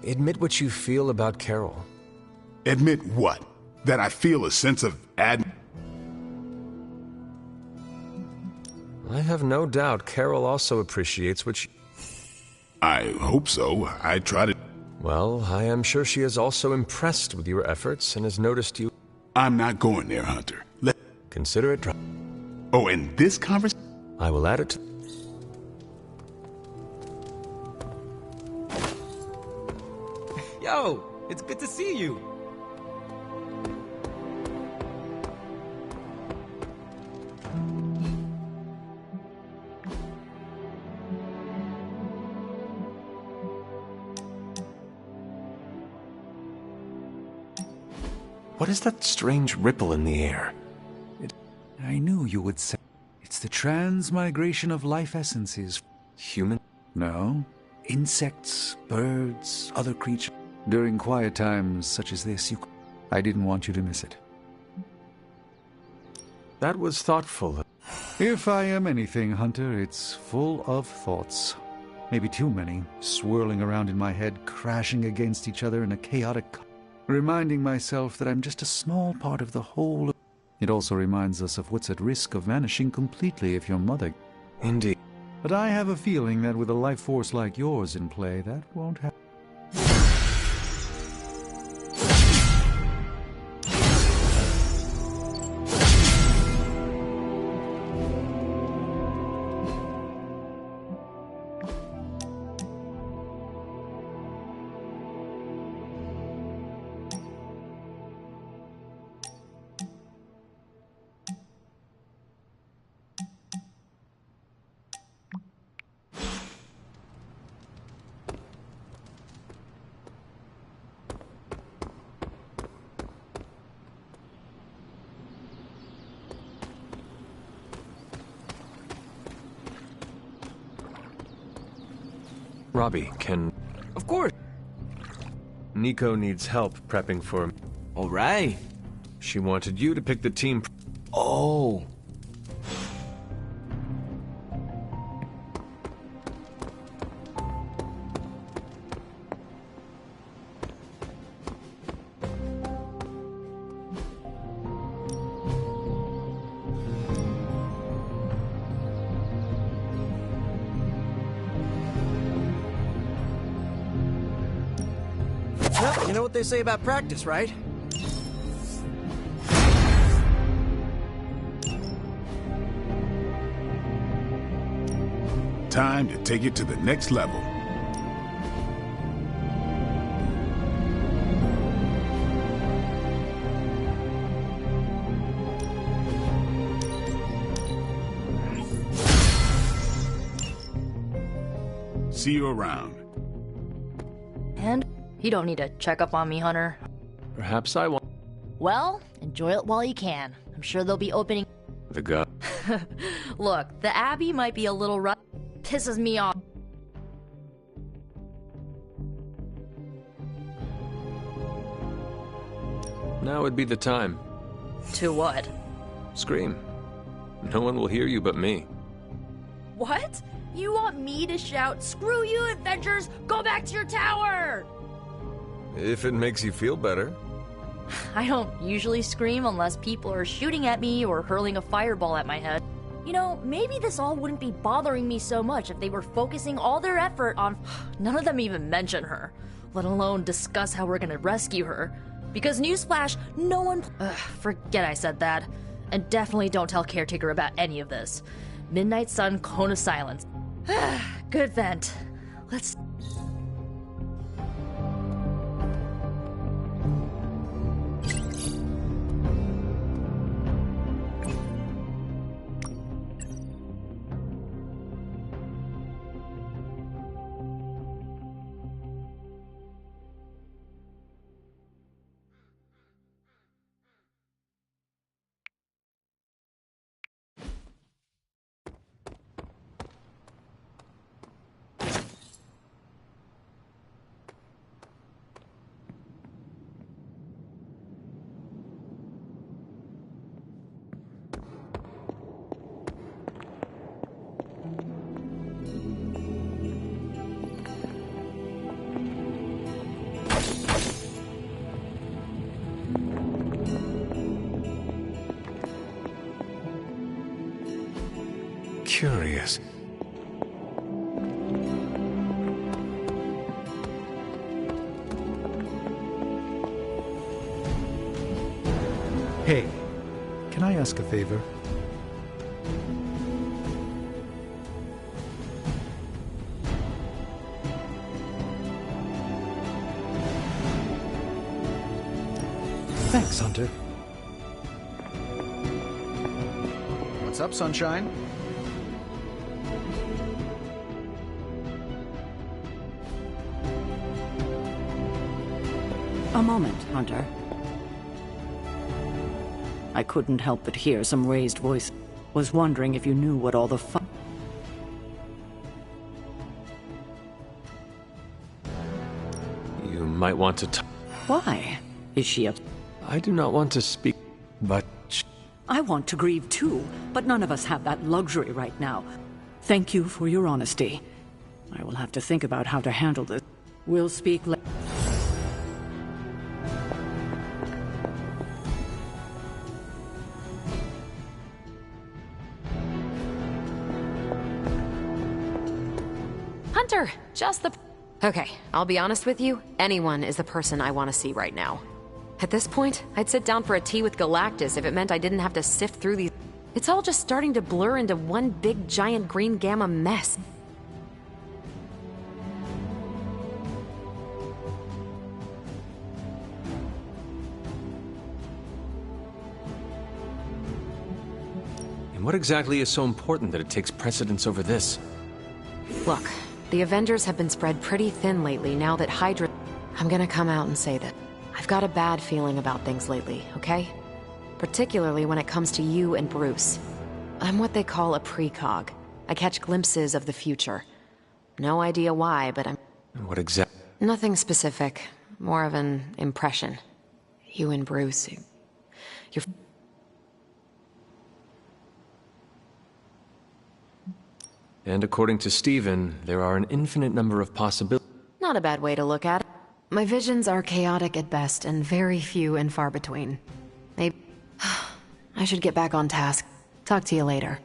Admit what you feel about Carol. Admit what? That I feel a sense of I have no doubt Carol also appreciates what she... I hope so. I try to... Well, I am sure she is also impressed with your efforts and has noticed you... I'm not going there, Hunter. Consider it dropped. Oh, and this conversation... I will add it to... Yo, it's good to see you. What is that strange ripple in the air? I knew you would say. It's the transmigration of life essences. Human? No. Insects, birds, other creatures. During quiet times such as this, I didn't want you to miss it. That was thoughtful. If I am anything, Hunter, it's full of thoughts. Maybe too many, swirling around in my head, crashing against each other in a chaotic... reminding myself that I'm just a small part of the whole. It also reminds us of what's at risk of vanishing completely if your mother... Indeed. But I have a feeling that with a life force like yours in play, that won't happen. Robbie, can... Of course. Nico needs help prepping for... All right. She wanted you to pick the team... Oh. Well, you know what they say about practice, right? Time to take it to the next level. See you around. And you don't need to check up on me, Hunter. Perhaps I want... Well, enjoy it while you can. I'm sure they'll be opening... The gut. Look, the Abbey might be a little rough. Pisses me off. Now would be the time. To what? Scream. No one will hear you but me. What? You want me to shout, "Screw you, Avengers! Go back to your tower!" If it makes you feel better. I don't usually scream unless people are shooting at me or hurling a fireball at my head. You know, maybe this all wouldn't be bothering me so much if they were focusing all their effort on... None of them even mention her, let alone discuss how we're gonna rescue her. Because newsflash, no one... forget I said that. And definitely don't tell Caretaker about any of this. Midnight Sun, Cone of Silence. Good vent. Let's... curious. Hey, can I ask a favor? Thanks, Hunter. What's up, Sunshine? A moment, Hunter. I couldn't help but hear some raised voice. Was wondering if you knew what all the fun... You might want to Why? Is she up? I do not want to speak, but... I want to grieve too, but none of us have that luxury right now. Thank you for your honesty. I will have to think about how to handle this. We'll speak later. Hunter, just the... Okay, I'll be honest with you. Anyone is the person I want to see right now. At this point, I'd sit down for a tea with Galactus if it meant I didn't have to sift through these... It's all just starting to blur into one big giant green gamma mess. And what exactly is so important that it takes precedence over this? Look, the Avengers have been spread pretty thin lately now that Hydra... I'm gonna come out and say that. I've got a bad feeling about things lately, okay? Particularly when it comes to you and Bruce. I'm what they call a precog. I catch glimpses of the future. No idea why, but I'm... What exactly? Nothing specific. More of an impression. You and Bruce... You're... And according to Steven, there are an infinite number of possibilities. Not a bad way to look at it. My visions are chaotic at best and very few and far between. Maybe... I should get back on task. Talk to you later.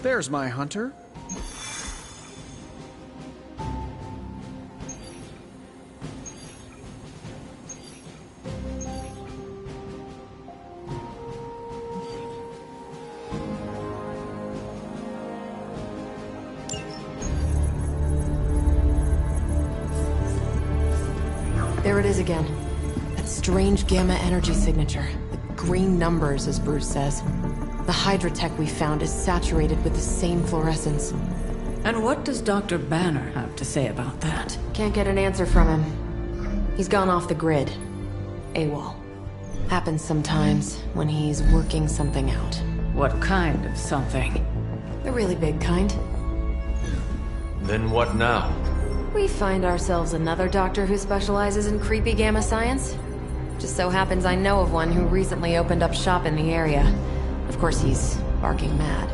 There's my Hunter. There it is again. That strange gamma energy signature. The green numbers, as Bruce says. The Hydra tech we found is saturated with the same fluorescence. And what does Dr. Banner have to say about that? Can't get an answer from him. He's gone off the grid. AWOL. Happens sometimes when he's working something out. What kind of something? The really big kind. Then what now? We find ourselves another doctor who specializes in creepy gamma science. Just so happens I know of one who recently opened up shop in the area. Of course, he's barking mad.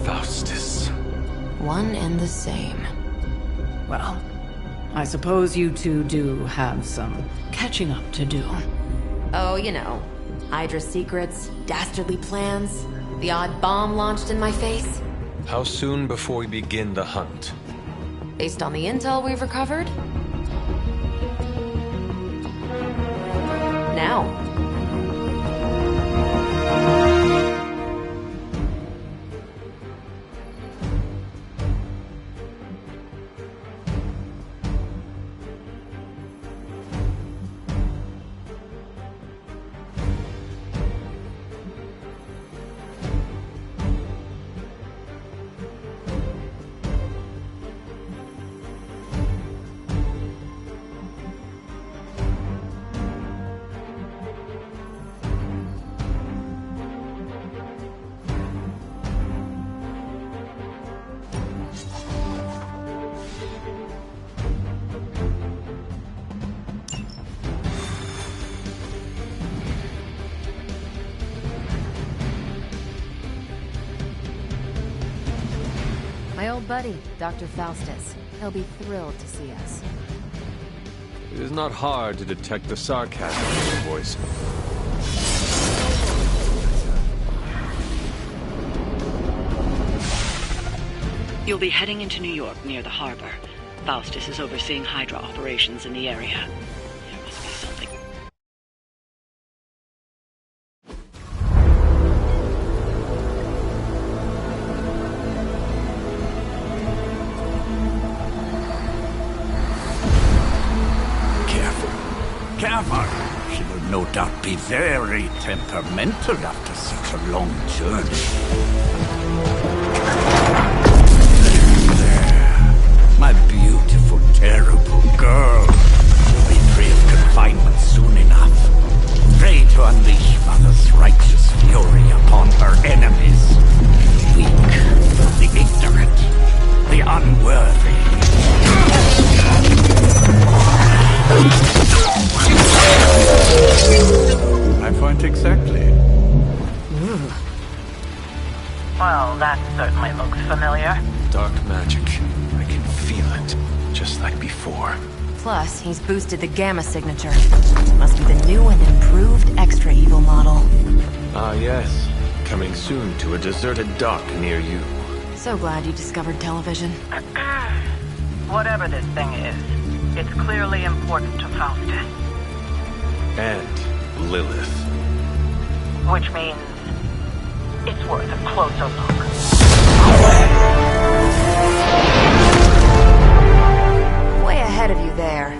Faustus. One and the same. Well, I suppose you two do have some catching up to do. Oh, you know. Hydra secrets, dastardly plans, the odd bomb launched in my face. How soon before we begin the hunt? Based on the intel we've recovered? Now. My old buddy, Dr. Faustus. He'll be thrilled to see us. It is not hard to detect the sarcasm in your voice. You'll be heading into New York near the harbor. Faustus is overseeing Hydra operations in the area. There must be something. Careful. She will no doubt be very temperamental after such a long journey. There. My beautiful, terrible girl. You'll be free of confinement soon enough. Pray to unleash Mother's righteous fury upon her enemies. The weak, the ignorant, the unworthy. I find exactly. Well, that certainly looks familiar. Dark magic. I can feel it. Just like before. Plus, he's boosted the Gamma signature. Must be the new and improved Extra Evil model. Ah, yes. Coming soon to a deserted dock near you. So glad you discovered television. Whatever this thing is, it's clearly important to Faustus. And Lilith. Which means it's worth a closer look. Way ahead of you there.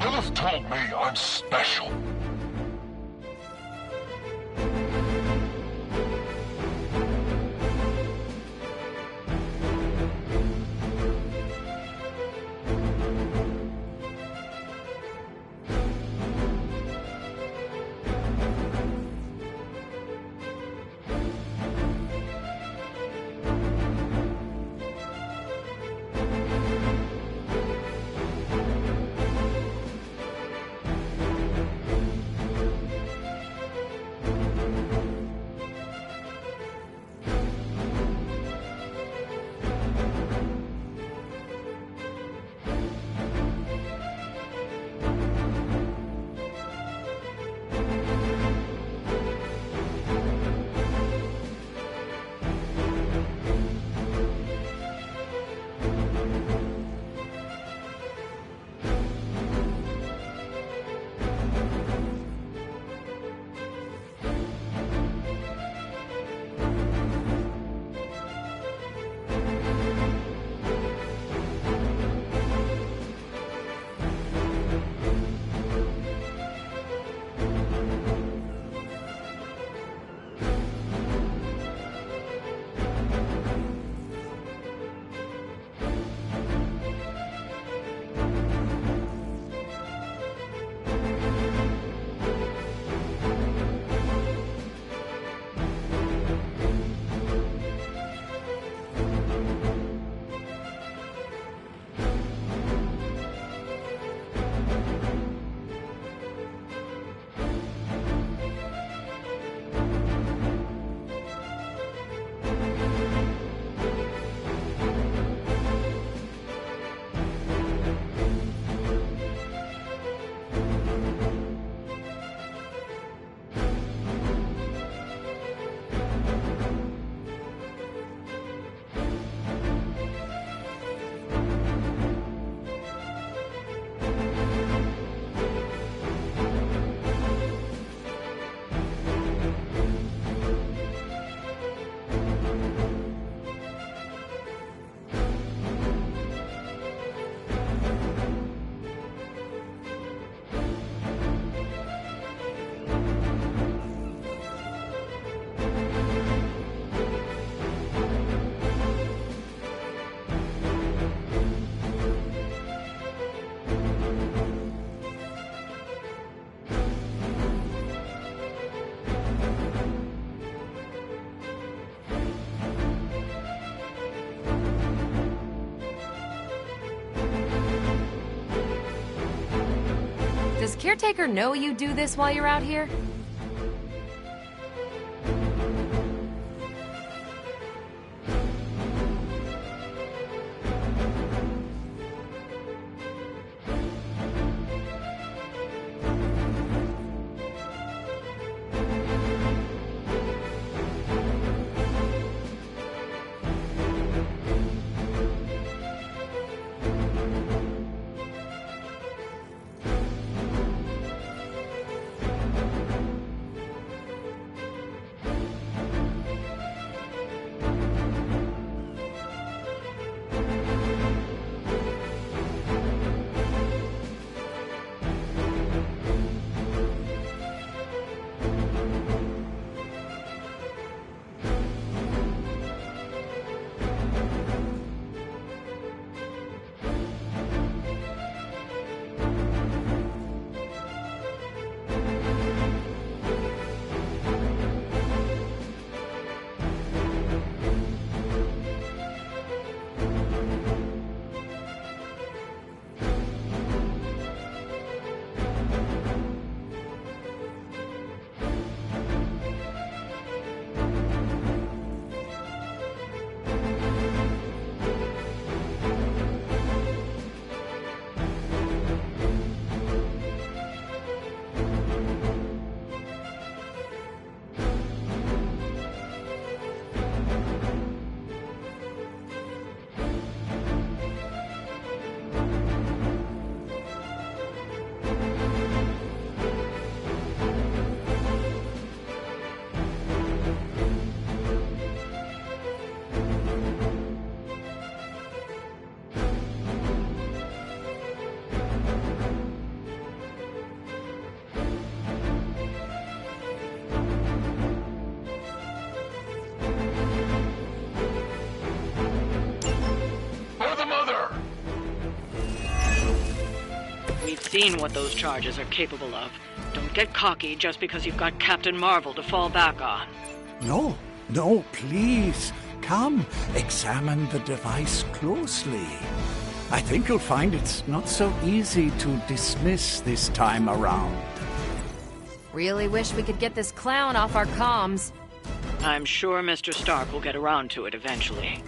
Lilith told me I'm special. Caretaker know you do this while you're out here? Seen what those charges are capable of. Don't get cocky just because you've got Captain Marvel to fall back on. No, no, please. Come, examine the device closely. I think you'll find it's not so easy to dismiss this time around. Really wish we could get this clown off our comms. I'm sure Mr. Stark will get around to it eventually.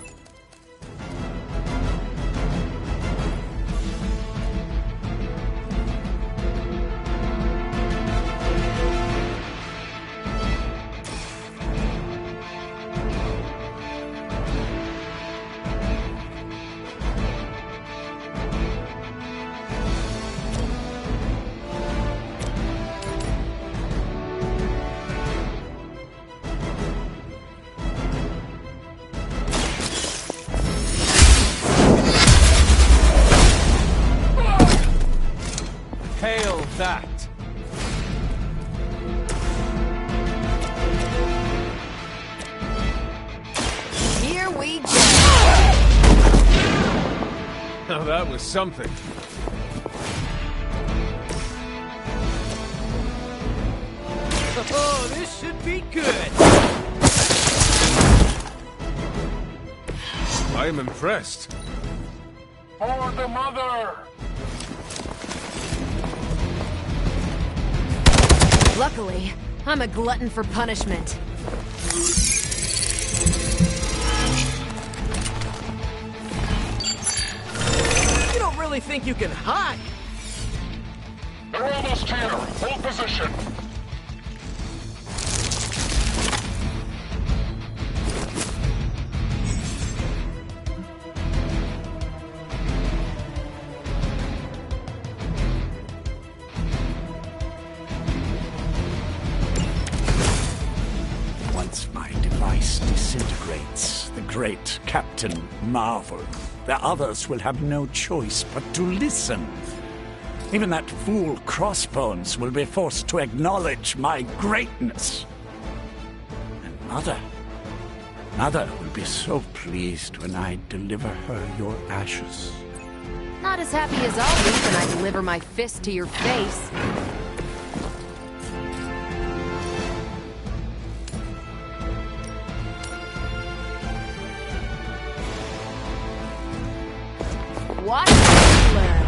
That. Here we go. Now that was something. Oh, this should be good. I am impressed. For the mother! Luckily, I'm a glutton for punishment. You don't really think you can hide? They're almost here! Hold position! Disintegrates the great Captain Marvel. The others will have no choice but to listen. Even that fool Crossbones will be forced to acknowledge my greatness. And Mother will be so pleased when I deliver her your ashes. Not as happy as I'll be when I deliver my fist to your face. Watch and learn.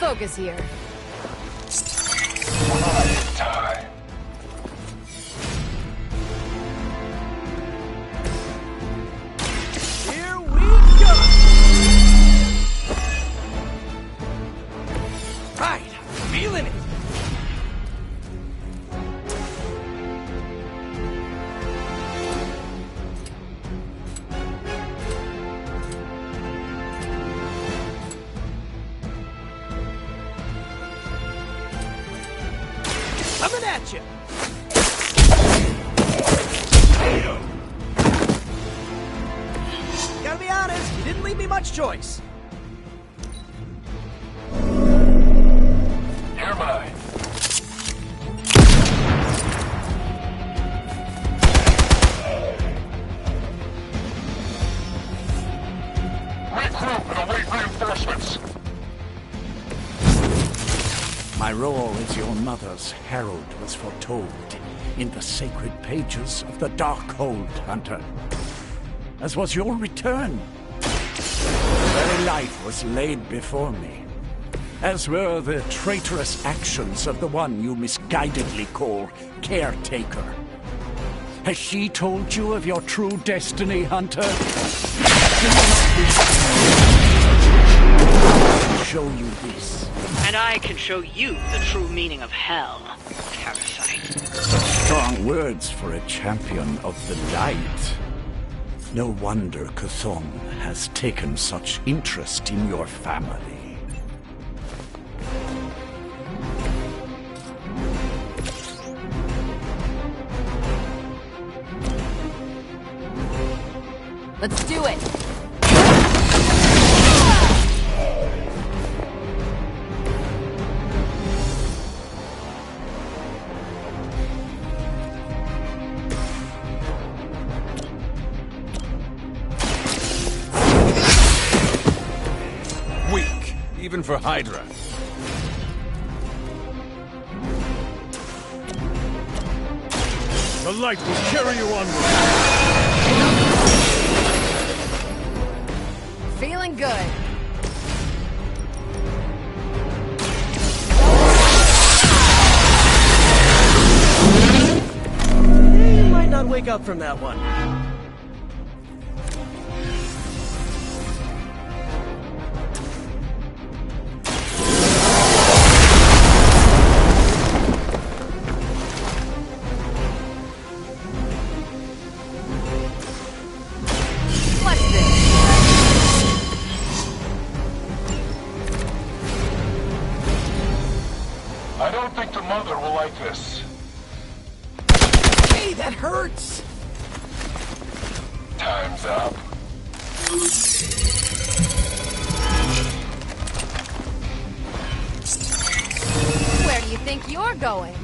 focus here. Time. Here we go! Right, feeling it. Coming at you. Gotta be honest, you didn't leave me much choice. You're mine. Regroup and await reinforcements. My role as your mother's herald was foretold in the sacred pages of the Darkhold, Hunter. As was your return. The very life was laid before me. As were the traitorous actions of the one you misguidedly call Caretaker. Has she told you of your true destiny, Hunter? I'll show you this. And I can show you the true meaning of hell, Parasite. Strong words for a champion of the light. No wonder Cthulhu has taken such interest in your family. Let's do it! Weak, even for Hydra. The light will carry you onward. Feeling good. You might not wake up from that one. I don't think the mother will like this. Hey, that hurts! Time's up. Where do you think you're going?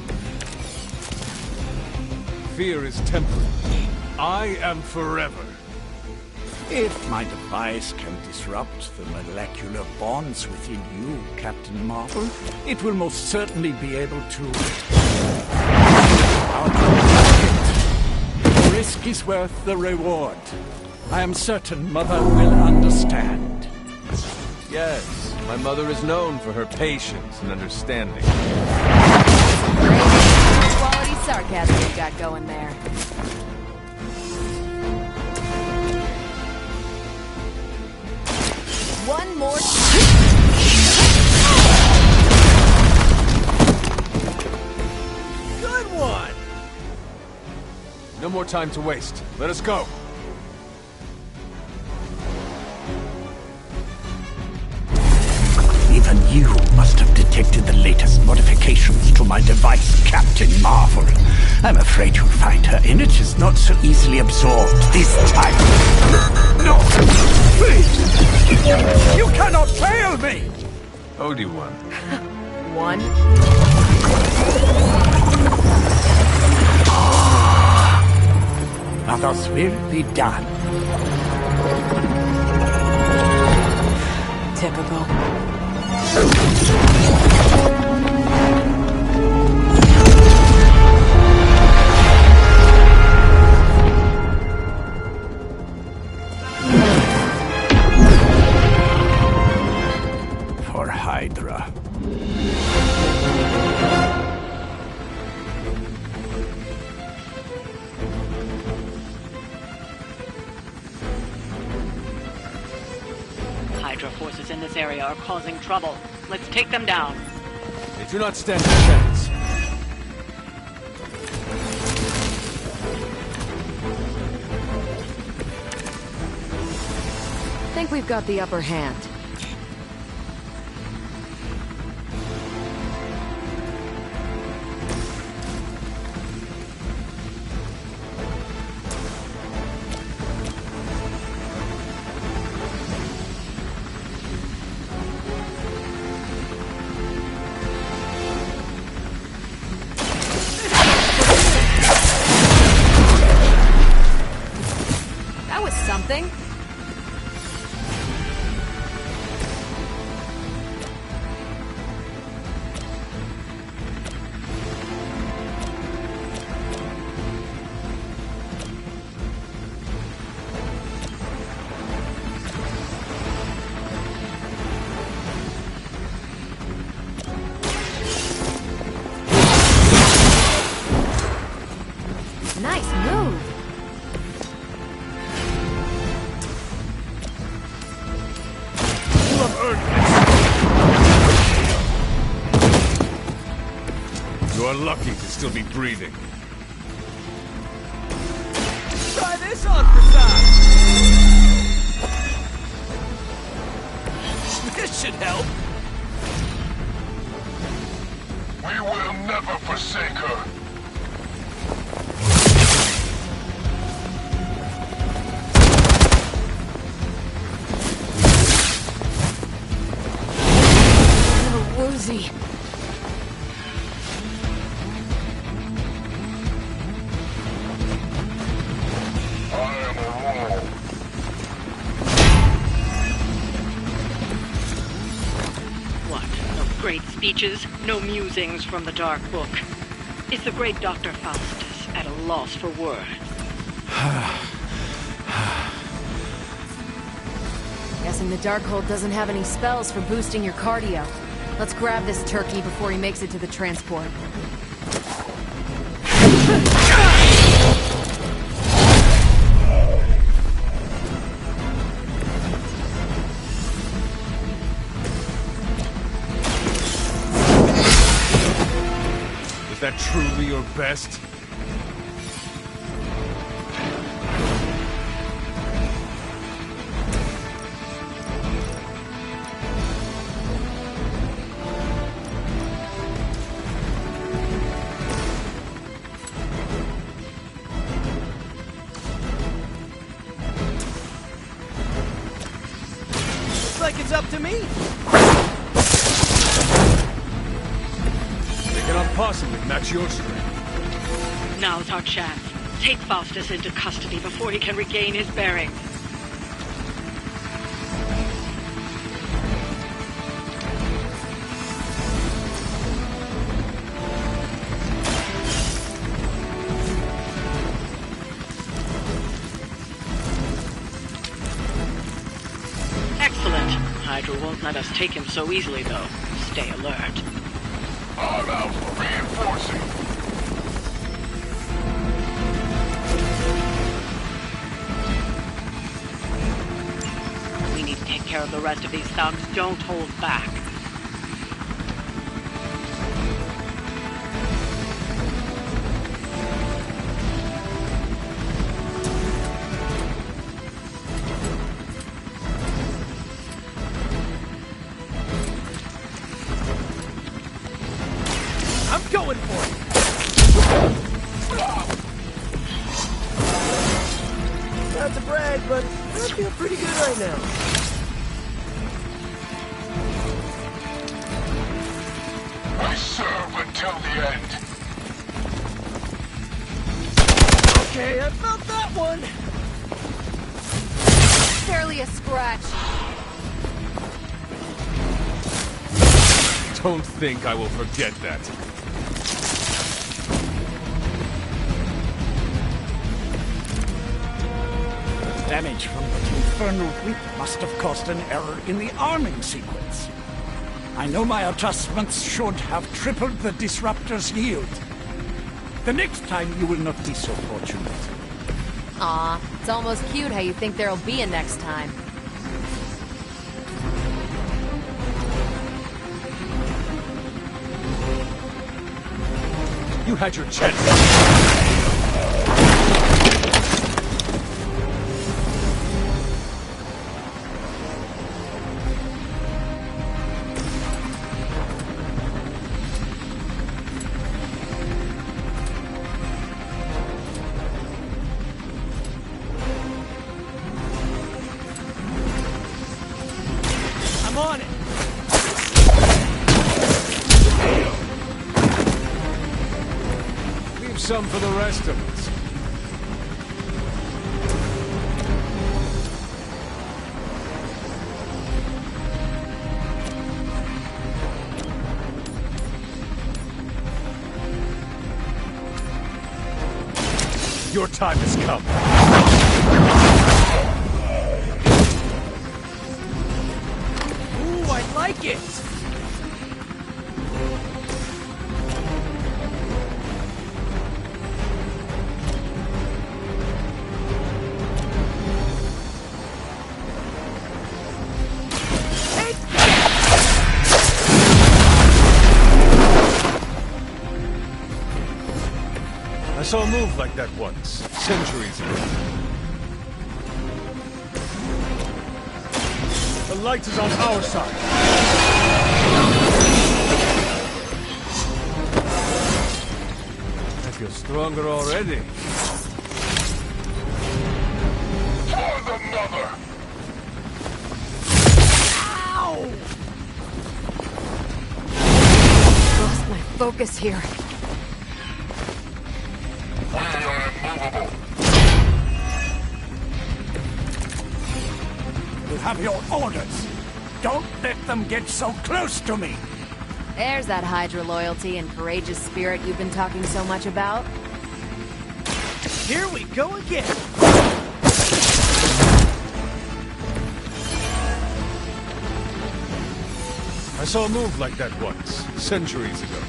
Fear is temporary. I am forever. If my device can disrupt the molecular bonds within you, Captain Marvel, it will most certainly be able to... The risk is worth the reward. I am certain Mother will understand. Yes, my mother is known for her patience and understanding. Great quality sarcasm you got going there. One more. Good one! No more time to waste. Let us go. Even you must have detected the latest modifications to my device, Captain Marvel. I'm afraid you'll find her energies not so easily absorbed this time. No! Please! You cannot fail me! Obi-Wan. One. Others will be done. Typical. For Hydra. Hydra forces in this area are causing trouble. Let's take them down. They do not stand a chance. Think we've got the upper hand. That was something. Nice move. You have earned this. You are lucky to still be breathing. Try this on for size! This should help. We will never forsake her. Woozy. What? No great speeches? No musings from the Dark Book? Is the great Dr. Faustus at a loss for words? Guessing the Darkhold doesn't have any spells for boosting your cardio. Let's grab this turkey before he makes it to the transport. Is that truly your best? Like it's up to me. They cannot possibly match your strength. Now's our chance. Take Faustus into custody before he can regain his bearings. Excellent. Hydra won't let us take him so easily, though. Stay alert. I'm out for reinforcing. We need to take care of the rest of these thugs. Don't hold back. I'm going for it. Not to brag, but I feel pretty good right now. I serve until the end. Okay, I felt that one. Barely a scratch. Don't think I will forget that. Damage from the infernal whip must have caused an error in the arming sequence. I know my adjustments should have tripled the disruptor's yield. The next time you will not be so fortunate. Aw, it's almost cute how you think there'll be a next time. You had your chance. I'm on it! Leave some for the rest of us. Your time has come. Ooh, I like it! I saw a move like that once, centuries ago. The light is on our side. I feel stronger already. For the mother! Ow! Lost my focus here. We are immovable. You have your orders. Don't let them get so close to me. There's that Hydra loyalty and courageous spirit you've been talking so much about. Here we go again! I saw a move like that once, centuries ago.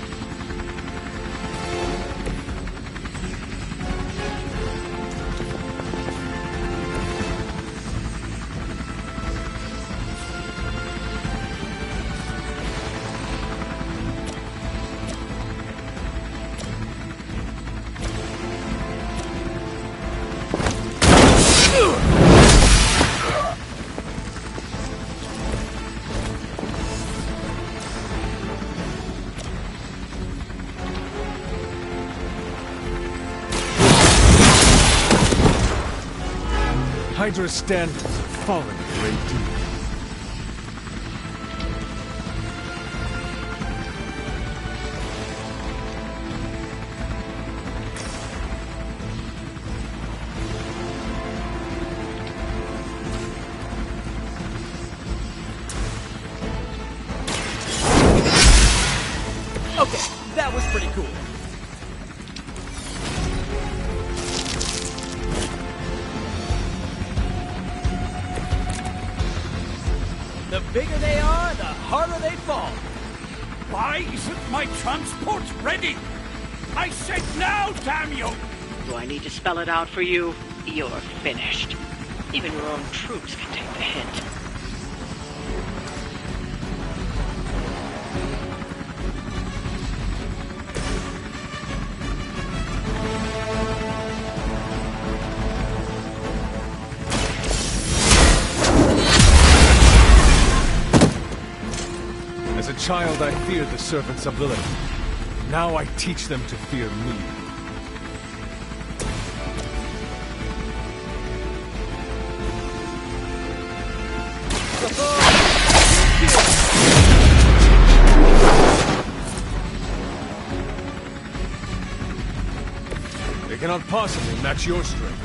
Hydra's standards have fallen a great deal. Okay, that was pretty cool. The bigger they are, the harder they fall. Why isn't my transport ready? I said now, damn you! Do I need to spell it out for you? You're finished. Even your own troops can take the hint. As a child, I feared the servant's ability. Now I teach them to fear me. They cannot possibly match your strength.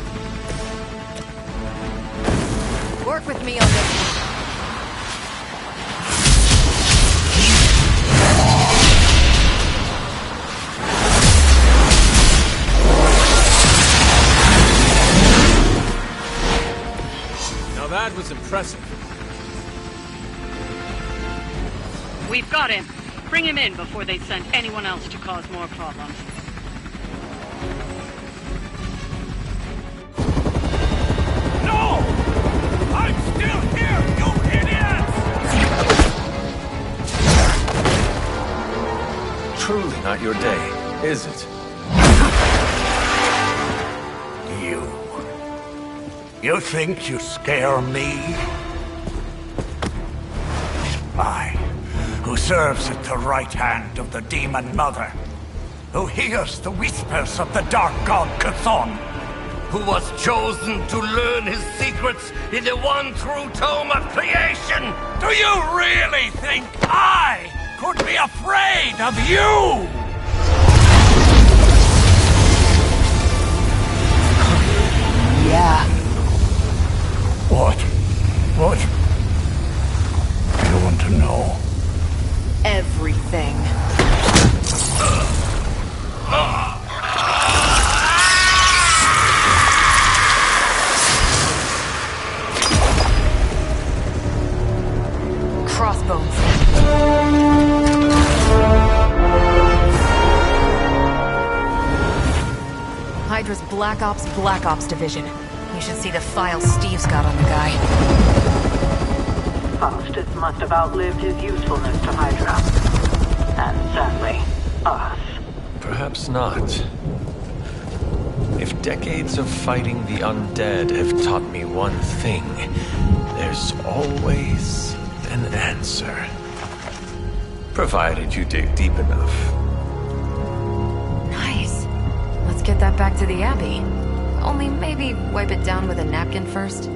Work with me on this. Now that was impressive. We've got him. Bring him in before they send anyone else to cause more problems. No! I'm still here, you idiots! Truly not your day, is it? You think you scare me? I, who serves at the right hand of the Demon Mother, who hears the whispers of the Dark God Chthon, who was chosen to learn his secrets in the one true tome of creation. Do you really think I could be afraid of you? Yeah. What? I want to know. Everything. Crossbones. Hydra's Black Ops Division. You should see the file Steve's got on the guy. Faustus must have outlived his usefulness to Hydra. And sadly, us. Perhaps not. If decades of fighting the undead have taught me one thing, there's always an answer. Provided you dig deep enough. Nice. Let's get that back to the Abbey. Only maybe wipe it down with a napkin first.